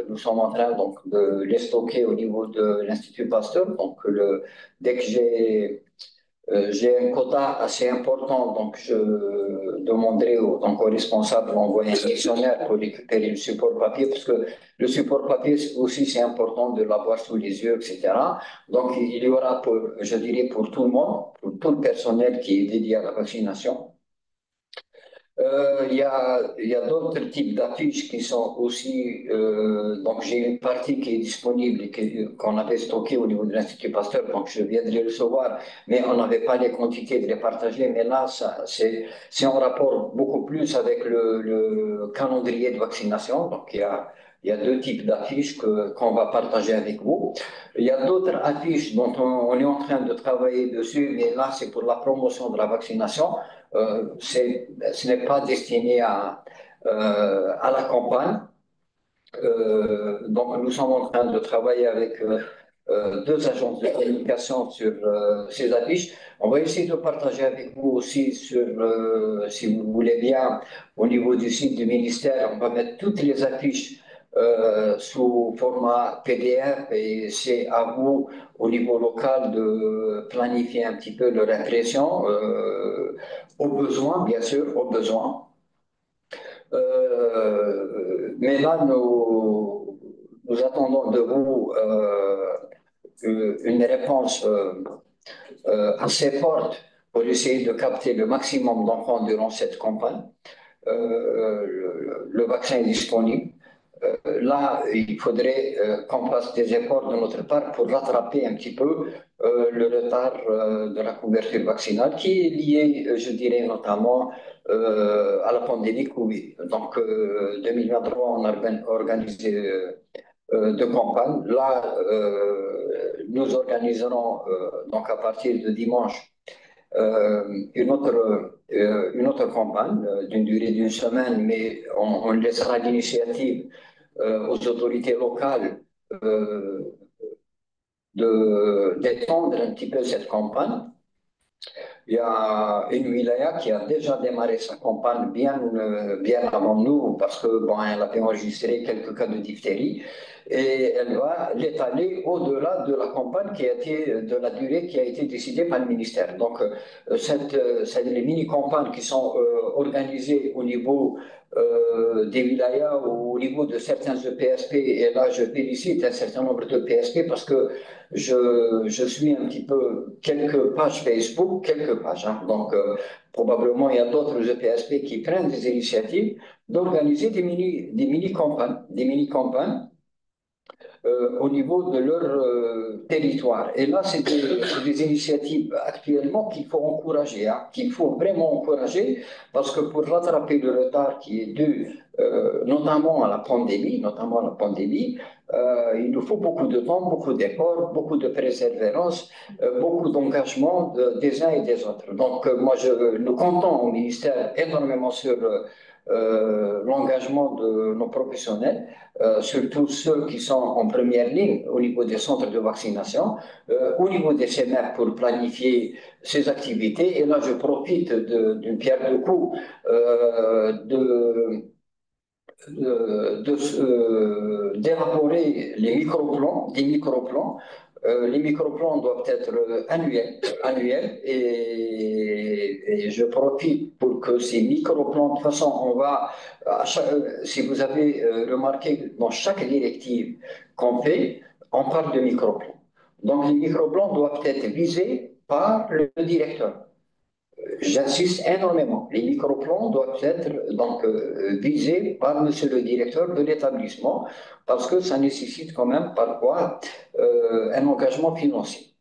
Nous sommes en train donc de les stocker au niveau de l'Institut Pasteur. Donc dès que j'ai un quota assez important, donc je demanderai aux responsables d'envoyer un dictionnaire pour récupérer le support papier, parce que le support papier aussi c'est important de l'avoir sous les yeux, etc. Donc il y aura, je dirais, pour tout le monde, pour tout le personnel qui est dédié à la vaccination. Il y a d'autres types d'affiches qui sont aussi. Donc, j'ai une partie qui est disponible et qu'on avait stockée au niveau de l'Institut Pasteur, donc je viens de les recevoir, mais on n'avait pas les quantités de les partager. Mais là, c'est en rapport beaucoup plus avec le calendrier de vaccination. Donc, il y a deux types d'affiches qu'on va partager avec vous. Il y a d'autres affiches dont on est en train de travailler dessus, mais là, c'est pour la promotion de la vaccination. Ce n'est pas destiné à la campagne. Donc, nous sommes en train de travailler avec deux agences de communication sur ces affiches. On va essayer de partager avec vous aussi si vous voulez bien, au niveau du site du ministère, on va mettre toutes les affiches sous format PDF et c'est à vous, au niveau local, de planifier un petit peu leur impression, au besoin, bien sûr, au besoin. Mais là, nous attendons de vous une réponse assez forte pour essayer de capter le maximum d'enfants durant cette campagne. Le vaccin est disponible. Là, il faudrait qu'on fasse des efforts de notre part pour rattraper un petit peu le retard de la couverture vaccinale qui est lié, je dirais, notamment à la pandémie Covid. Donc, 2023, on a organisé de campagne. Là, nous organiserons donc à partir de dimanche une autre campagne d'une durée d'une semaine, mais on laissera l'initiative aux autorités locales d'étendre un petit peu cette campagne. Il y a une wilaya qui a déjà démarré sa campagne bien avant nous parce que bon, elle avait enregistré quelques cas de diphtérie et elle va l'étaler au-delà de la campagne de la durée qui a été décidée par le ministère. Donc, les mini-campagnes qui sont organisées au niveau des wilayas ou au niveau de certains EPSP, et là je félicite un certain nombre de PSP parce que je suis un petit peu quelques pages Facebook, quelques pages. Hein. Donc, probablement, il y a d'autres EPSP qui prennent des initiatives d'organiser des mini-campagnes, au niveau de leur territoire. Et là, c'est des initiatives actuellement qu'il faut encourager, hein, qu'il faut vraiment encourager, parce que pour rattraper le retard qui est dû notamment à la pandémie, il nous faut beaucoup de temps, beaucoup d'efforts, beaucoup de persévérance, beaucoup d'engagement des uns et des autres. Donc, nous comptons au ministère énormément sur l'engagement de nos professionnels, surtout ceux qui sont en première ligne au niveau des centres de vaccination, au niveau des CMR pour planifier ces activités. Et là, je profite d'une pierre de coups d'élaborer des micro-plans. Les micro-plans doivent être annuels et je profite pour que ces micro-plans, de toute façon, si vous avez remarqué, dans chaque directive qu'on fait, on parle de micro-plans. Donc les micro-plans doivent être visés par le directeur. J'insiste énormément. Les microplans doivent être donc visés par monsieur le directeur de l'établissement parce que ça nécessite quand même parfois un engagement financier.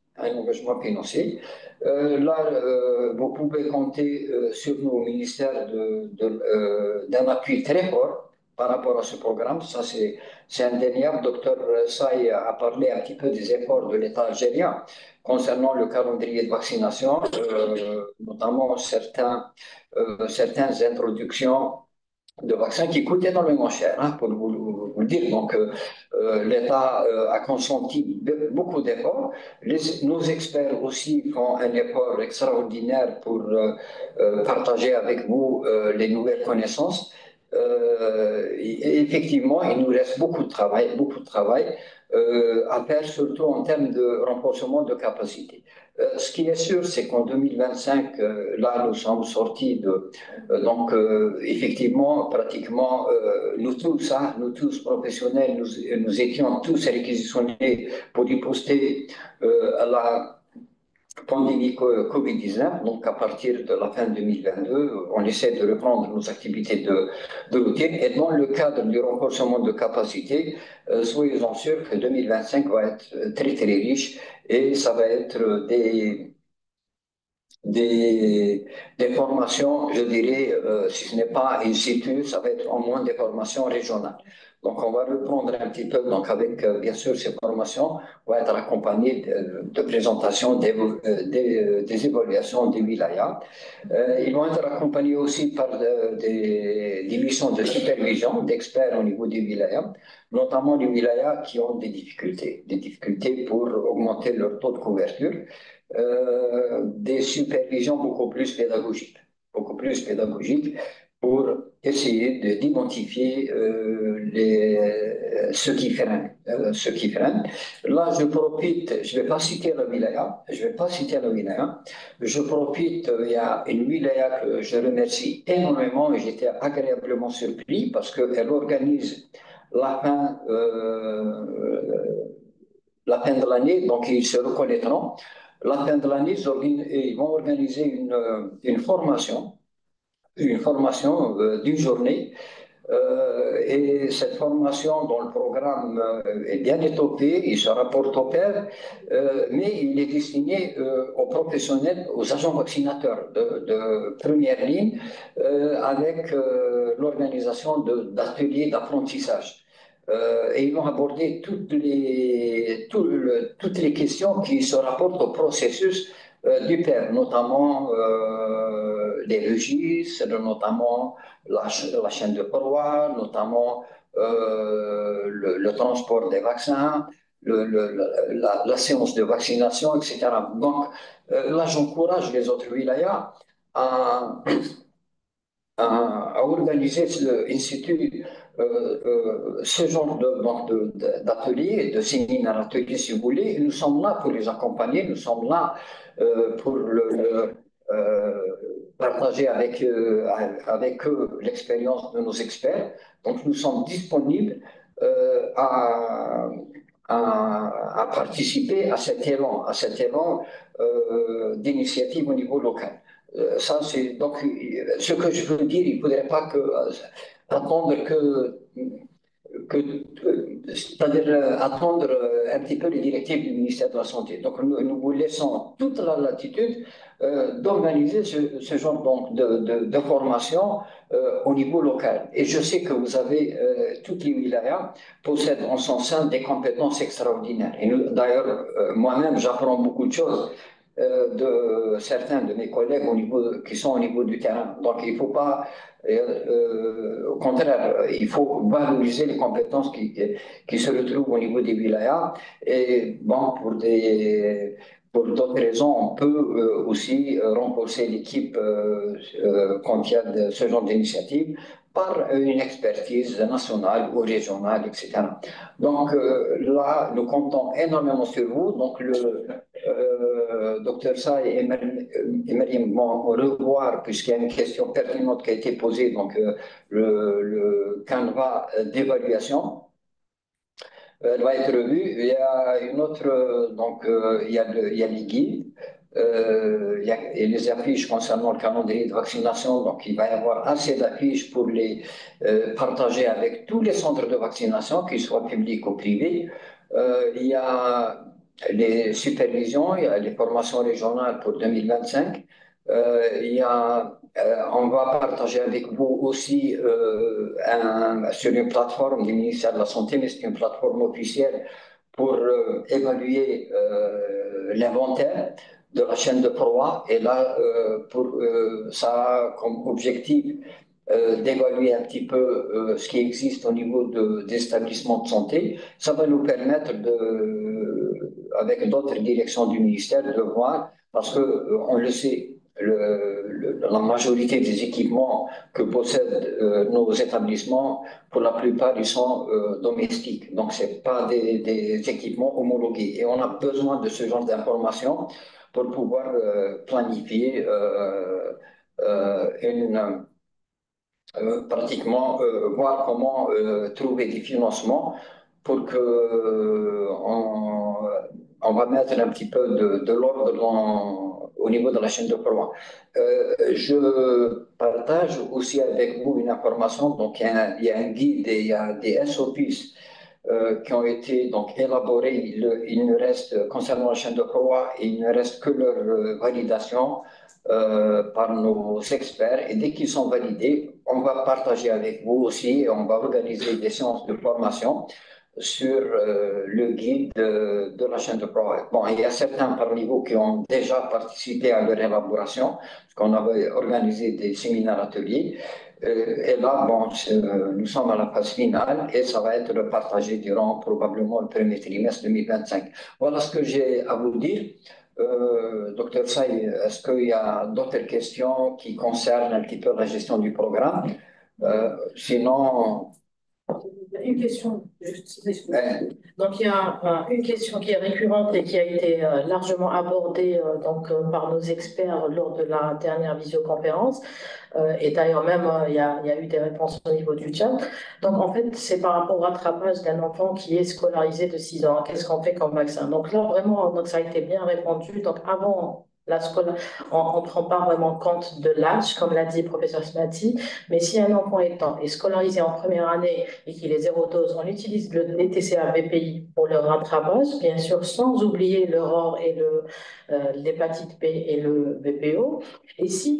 Vous pouvez compter sur nous au ministère d'un appui très fort par rapport à ce programme. Ça, c'est indéniable. Docteur Saï a parlé un petit peu des efforts de l'État algérien concernant le calendrier de vaccination, notamment certaines introductions de vaccins qui coûtent énormément cher, hein, pour vous le dire. Donc, l'État a consenti beaucoup d'efforts. Nos experts aussi font un effort extraordinaire pour partager avec vous les nouvelles connaissances. Et effectivement, il nous reste beaucoup de travail à faire, surtout en termes de renforcement de capacité. Ce qui est sûr, c'est qu'en 2025, là, nous sommes sortis donc, effectivement, pratiquement, nous tous professionnels, nous étions tous réquisitionnés pour y poster pandémie Covid-19, donc à partir de la fin 2022, on essaie de reprendre nos activités de routine. Et dans le cadre du renforcement de capacité, soyez-en sûrs que 2025 va être très très riche et ça va être des formations, je dirais, si ce n'est pas in situ, ça va être au moins des formations régionales. Donc, on va reprendre un petit peu, donc avec, bien sûr, ces formations, on va être accompagné de présentations des évaluations des wilayas. Ils vont être accompagnés aussi par des missions de supervision d'experts au niveau des wilayas, notamment les wilayas qui ont des difficultés pour augmenter leur taux de couverture. Des supervisions beaucoup plus pédagogiques pour essayer d'identifier ce qui freine. Là, je profite, je ne vais pas citer la wilaya, je profite, il y a une wilaya que je remercie énormément et j'étais agréablement surpris parce qu'elle organise la fin, la fin de l'année, donc ils se reconnaîtront. La fin de l'année, ils vont organiser une formation d'une journée. Et cette formation dont le programme est bien étoffé, il se rapporte au pair, mais il est destiné aux professionnels, aux agents vaccinateurs de première ligne, avec l'organisation d'ateliers d'apprentissage. Et ils vont aborder toutes les questions qui se rapportent au processus du PER, notamment les registres, notamment la chaîne de paroi, notamment le transport des vaccins, la séance de vaccination, etc. Donc là, j'encourage les autres wilayas à organiser ce genre d'ateliers, de séminaires ateliers si vous voulez. Et nous sommes là pour les accompagner, nous sommes là pour partager avec eux l'expérience de nos experts. Donc nous sommes disponibles à participer à cet élan d'initiative au niveau local. Ça, c'est donc ce que je veux dire. Il ne faudrait pas attendre c'est-à-dire attendre un petit peu les directives du ministère de la Santé. Donc, nous vous laissons toute la latitude d'organiser ce genre donc, de formation au niveau local. Et je sais que vous avez, toutes les wilayas possèdent en son sein des compétences extraordinaires. Et d'ailleurs, moi-même, j'apprends beaucoup de choses de certains de mes collègues qui sont au niveau du terrain. Donc, il ne faut pas, au contraire, il faut valoriser les compétences qui se retrouvent au niveau des wilayas. Et bon, pour d'autres raisons, on peut aussi renforcer l'équipe quand il y a ce genre d'initiative par une expertise nationale ou régionale, etc. Donc là, nous comptons énormément sur vous. Donc Dr Say et Mariam vont revoir, puisqu'il y a une question pertinente qui a été posée, donc le canevas d'évaluation. Elle va être revue. Il y a une autre, donc il y a les guides, et les affiches concernant le calendrier de vaccination. Donc il va y avoir assez d'affiches pour les partager avec tous les centres de vaccination, qu'ils soient publics ou privés. Il y a les supervisions, il y a les formations régionales pour 2025. On va partager avec vous aussi sur une plateforme du ministère de la Santé, mais c'est une plateforme officielle pour évaluer l'inventaire de la chaîne de proie. Et là, ça a comme objectif d'évaluer un petit peu ce qui existe au niveau des établissements de santé. Ça va nous permettre, avec d'autres directions du ministère, de voir, parce qu'on le sait, la majorité des équipements que possèdent nos établissements, pour la plupart, ils sont domestiques. Donc, ce n'est pas des équipements homologués. Et on a besoin de ce genre d'informations pour pouvoir planifier pratiquement voir comment trouver des financements pour que on va mettre un petit peu de l'ordre au niveau de la chaîne de froid. Je partage aussi avec vous une information. Donc, il y a un guide et il y a des SOPs qui ont été donc élaborés. Il ne reste, concernant la chaîne de froid, il ne reste que leur validation par nos experts. Et dès qu'ils sont validés, on va partager avec vous aussi et on va organiser des séances de formation sur le guide de la chaîne de froid. Bon, il y a certains parmi vous qui ont déjà participé à leur élaboration, parce qu'on avait organisé des séminaires ateliers. Et là, bon, nous sommes à la phase finale et ça va être partagé durant probablement le premier trimestre 2025. Voilà ce que j'ai à vous dire. Docteur Say, est-ce qu'il y a d'autres questions qui concernent un petit peu la gestion du programme? Sinon, Une question, donc il y a une question qui est récurrente et qui a été largement abordée par nos experts lors de la dernière visioconférence. Et d'ailleurs même, il y a eu des réponses au niveau du chat. Donc en fait, c'est par rapport au rattrapage d'un enfant qui est scolarisé de 6 ans. Qu'est-ce qu'on fait comme vaccin? Donc là, vraiment, donc, ça a été bien répondu. Donc avant la on ne prend pas vraiment compte de l'âge, comme l'a dit le professeur Smati, mais si un enfant est scolarisé en première année et qu'il est zéro dose, on utilise le DTCA BPI pour le rattrapage, bien sûr, sans oublier l'aurore et l'hépatite B et le BPO. Et s'il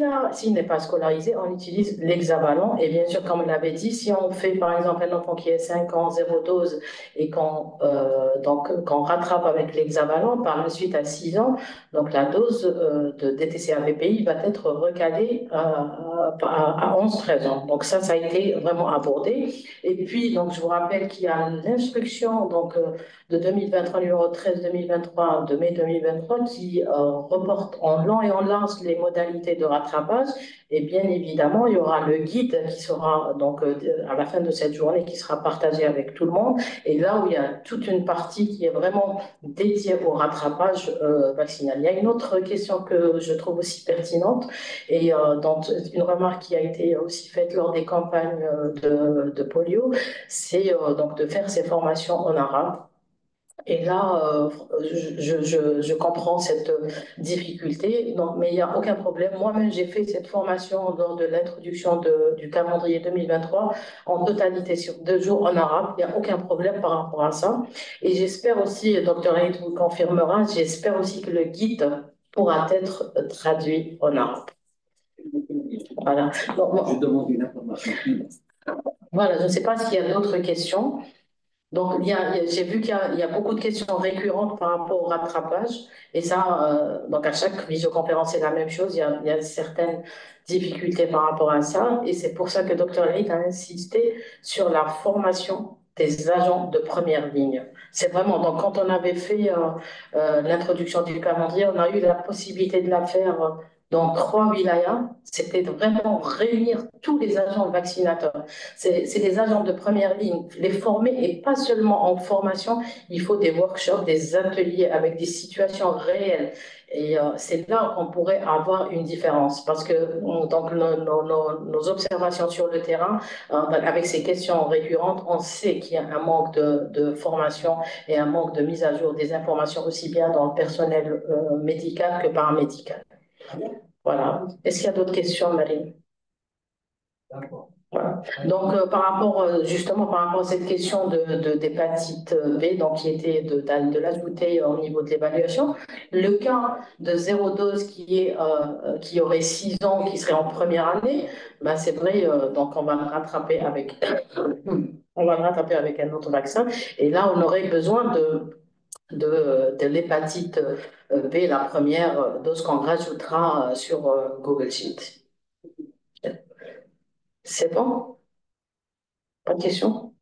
n'est pas scolarisé, on utilise l'hexavalent. Et bien sûr, comme on l'avait dit, si on fait par exemple un enfant qui est 5 ans, zéro dose, et qu'on rattrape avec l'hexavalent, par la suite à 6 ans, donc la dose de DTCA VPI va être recalée à 11-13 ans. Donc ça a été vraiment abordé. Et puis, donc, je vous rappelle qu'il y a l'instruction de 2023, numéro 13-2023, de mai 2023, qui reporte en long et en large les modalités de rattrapage. Et bien évidemment, il y aura le guide qui sera donc à la fin de cette journée, qui sera partagé avec tout le monde. Et là où il y a toute une partie qui est vraiment dédiée au rattrapage vaccinal. Il y a une autre question que je trouve aussi pertinente et dans une remarque qui a été aussi faite lors des campagnes de polio, c'est donc de faire ces formations en arabe. Et là, je comprends cette difficulté, donc, mais il n'y a aucun problème. Moi-même, j'ai fait cette formation lors de l'introduction du calendrier 2023 en totalité sur 2 jours en arabe. Il n'y a aucun problème par rapport à ça. Et j'espère aussi, Dr. Haït vous confirmera, j'espère aussi que le guide pourra être traduit en arabe. Voilà. Donc, je demande une information. Voilà, je ne sais pas s'il y a d'autres questions. Donc, j'ai vu qu'il y a beaucoup de questions récurrentes par rapport au rattrapage. Et ça, donc à chaque visioconférence, c'est la même chose. Il y a certaines difficultés par rapport à ça. Et c'est pour ça que Dr. Leite a insisté sur la formation des agents de première ligne. C'est vraiment, donc quand on avait fait l'introduction du calendrier, on a eu la possibilité de la faire dans 3 wilayas. C'était vraiment réunir tous les agents vaccinateurs. C'est des agents de première ligne, les former et pas seulement en formation, il faut des workshops, des ateliers avec des situations réelles. Et c'est là qu'on pourrait avoir une différence parce que donc, nos observations sur le terrain, avec ces questions récurrentes, on sait qu'il y a un manque de formation et un manque de mise à jour des informations aussi bien dans le personnel médical que paramédical. Voilà. Est-ce qu'il y a d'autres questions, Marine? D'accord. Voilà. Donc, justement, par rapport à cette question d'hépatite B, donc qui était de l'ajouter au niveau de l'évaluation, le cas de zéro dose qui aurait 6 ans, qui serait en première année, ben c'est vrai, donc on va le rattraper avec, un autre vaccin, et là, on aurait besoin de l'hépatite B, la première dose qu'on rajoutera sur Google Sheet. C'est bon? Pas de question?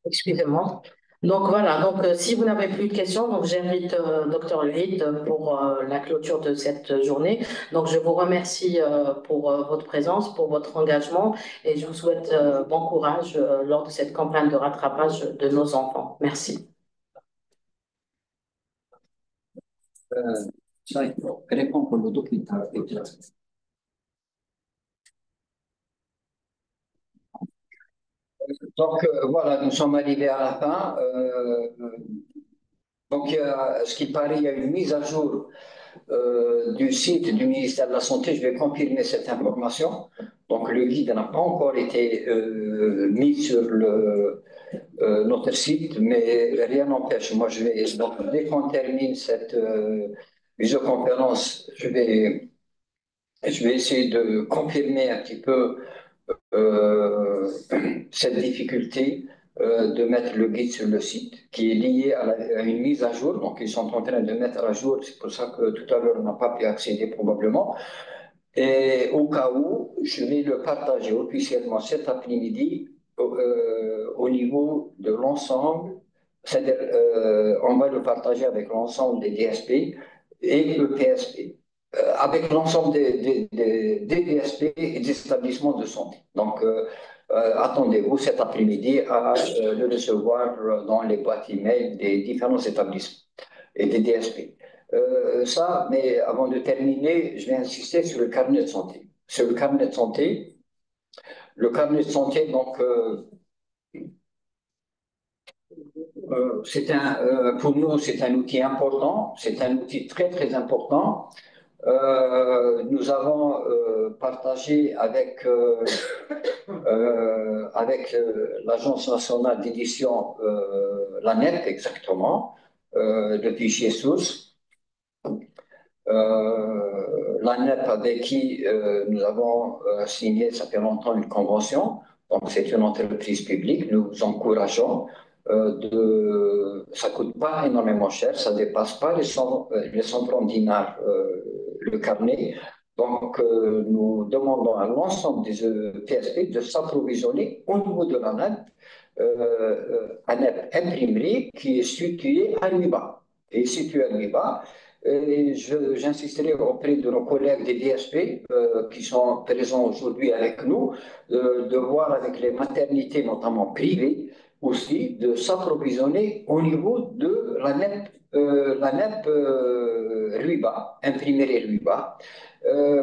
Excusez-moi. Donc voilà, donc si vous n'avez plus de questions, donc j'invite Dr. Leite pour la clôture de cette journée. Donc je vous remercie pour votre présence, pour votre engagement et je vous souhaite bon courage lors de cette campagne de rattrapage de nos enfants. Merci. Sai, répond quello dopo. Donc voilà, nous sommes arrivés à la fin. Donc, ce qui paraît, il y a une mise à jour du site du ministère de la Santé. Je vais confirmer cette information. Donc, le guide n'a pas encore été mis sur notre site, mais rien n'empêche. Moi, donc, dès qu'on termine cette visioconférence, je vais essayer de confirmer un petit peu euh, cette difficulté de mettre le guide sur le site, qui est liée à une mise à jour. Donc, ils sont en train de mettre à jour. C'est pour ça que tout à l'heure, on n'a pas pu accéder probablement. Et au cas où, je vais le partager officiellement cet après-midi au niveau de l'ensemble. C'est-à-dire, on va le partager avec l'ensemble des DSP et le PSP, avec l'ensemble des DSP et des établissements de santé. Donc, attendez-vous cet après-midi à le recevoir dans les boîtes email des différents établissements et des DSP. Mais avant de terminer, je vais insister sur le carnet de santé. Sur le carnet de santé, donc, pour nous, c'est un outil important, c'est un outil très, très important. Nous avons partagé avec l'Agence nationale d'édition, l'ANEP exactement, le fichier source. L'ANEP avec qui nous avons signé, ça fait longtemps, une convention. Donc, c'est une entreprise publique. Nous encourageons ça ne coûte pas énormément cher, ça ne dépasse pas les 130 dinars le carnet. Donc, nous demandons à l'ensemble des PSP de s'approvisionner au niveau de l'ANEP, ANEP Imprimerie, qui est située à Nuba. Et située à Nuba. Et j'insisterai auprès de nos collègues des DSP qui sont présents aujourd'hui avec nous, de voir avec les maternités, notamment privées, aussi de s'approvisionner au niveau de la NEP Ruiba, imprimerie Ruiba.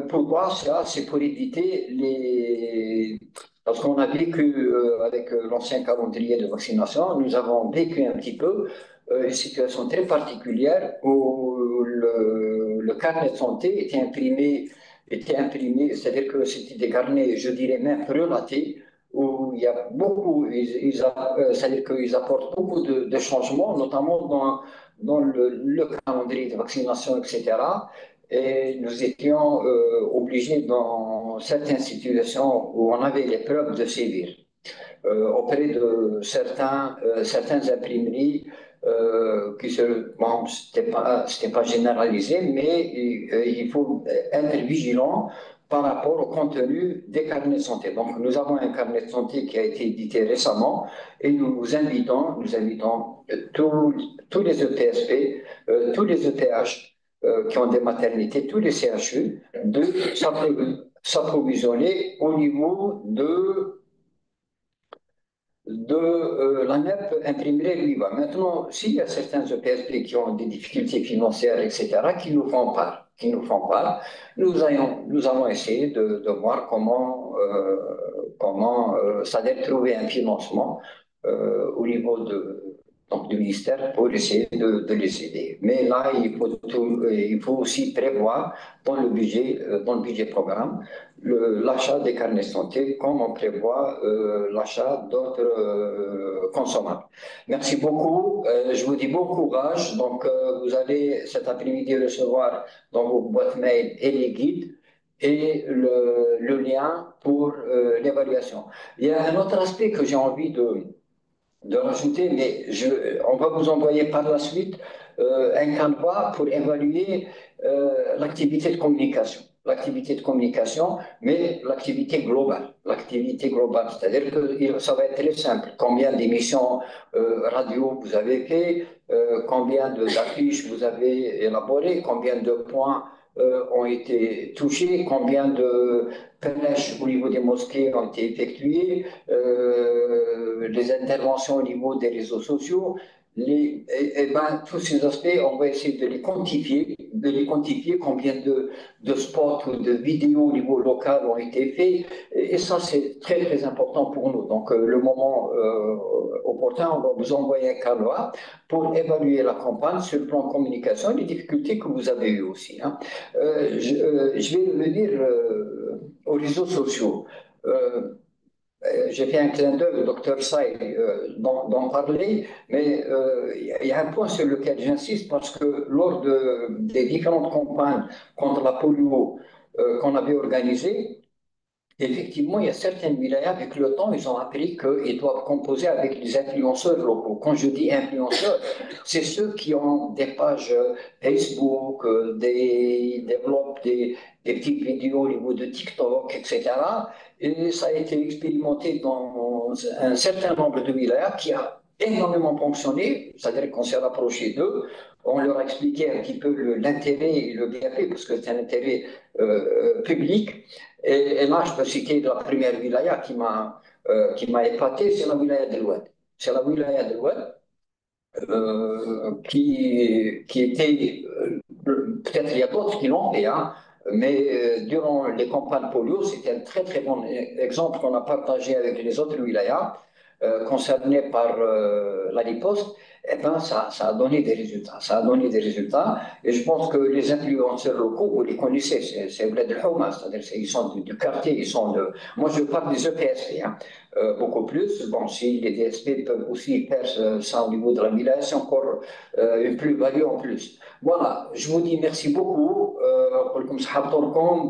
Pourquoi ça? C'est pour éviter Parce qu'on a vécu, avec l'ancien calendrier de vaccination, nous avons vécu un petit peu une situation très particulière où le carnet de santé était imprimé, c'est-à-dire que c'était des carnets, je dirais même relatés, où il y a beaucoup, c'est-à-dire qu'ils apportent beaucoup de changements, notamment dans le calendrier de vaccination, etc. Et nous étions obligés, dans certaines situations où on avait les preuves de sévir, auprès de certaines imprimeries bon, c'était pas généralisé, mais il faut être vigilant par rapport au contenu des carnets de santé. Donc, nous avons un carnet de santé qui a été édité récemment et nous invitons tous les EPSP, tous les ETH qui ont des maternités, tous les CHU, de s'approvisionner au niveau de la NEP imprimerait lui-même. Maintenant, s'il y a certains EPSP qui ont des difficultés financières, etc., qui nous font part, nous allons essayer de voir comment ça doit trouver un financement au niveau donc, du ministère pour essayer de les aider. Mais là, il faut aussi prévoir dans le budget programme l'achat des carnets de santé comme on prévoit l'achat d'autres consommables. Merci beaucoup. Je vous dis bon courage. Donc, vous allez cet après-midi recevoir dans vos boîtes mail et les guides et le lien pour l'évaluation. Il y a un autre aspect que j'ai envie de rajouter, mais on va vous envoyer par la suite un canevas pour évaluer l'activité de communication. L'activité de communication, mais l'activité globale. L'activité globale, c'est-à-dire que ça va être très simple. Combien d'émissions radio vous avez fait, combien d'affiches vous avez élaborées, combien de points ont été touchés, combien de prêches au niveau des mosquées ont été effectuées, les interventions au niveau des réseaux sociaux, tous ces aspects, on va essayer de les quantifier les quantifier, combien de spots ou de vidéos au niveau local ont été faits. Et ça, c'est très, très important pour nous. Donc, le moment opportun, on va vous envoyer un canevas pour évaluer la campagne sur le plan de communication et les difficultés que vous avez eues aussi. Hein. Je vais revenir aux réseaux sociaux. J'ai fait un clin d'œil au docteur Say d'en parler, mais il y a un point sur lequel j'insiste parce que lors des différentes campagnes contre la polio qu'on avait organisées, effectivement, il y a certaines wilayas, avec le temps, ils ont appris qu'ils doivent composer avec des influenceurs locaux. Quand je dis influenceurs, c'est ceux qui ont des pages Facebook, développent des petites vidéos au niveau de TikTok, etc. Et ça a été expérimenté dans un certain nombre de wilayas qui a énormément fonctionné, c'est-à-dire qu'on s'est rapproché d'eux, on leur a expliqué un petit peu l'intérêt et le bienfait, parce que c'est un intérêt public. Et là, je peux citer la première wilaya qui m'a épaté, c'est la wilaya de l'Oued. C'est la wilaya de l'Oued qui était, peut-être il y a d'autres qui l'ont fait, hein, mais durant les campagnes polio, c'était un très très bon exemple qu'on a partagé avec les autres wilayas concernés par la riposte. Eh ben, ça a donné des résultats. Ça a donné des résultats. Et je pense que les influenceurs locaux, vous les connaissez, c'est Bled El Houma, c'est-à-dire ils sont du quartier, ils sont de... Moi, je parle des EPSP, hein, beaucoup plus. Bon, si les DSP peuvent aussi faire ça au niveau de la wilaya, c'est encore une plus-value en plus. Voilà, je vous dis merci beaucoup.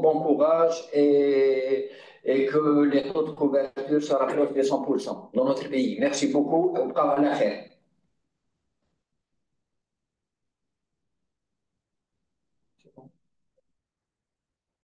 Bon courage et que les taux de couverture se rapprochent des 100% dans notre pays. Merci beaucoup.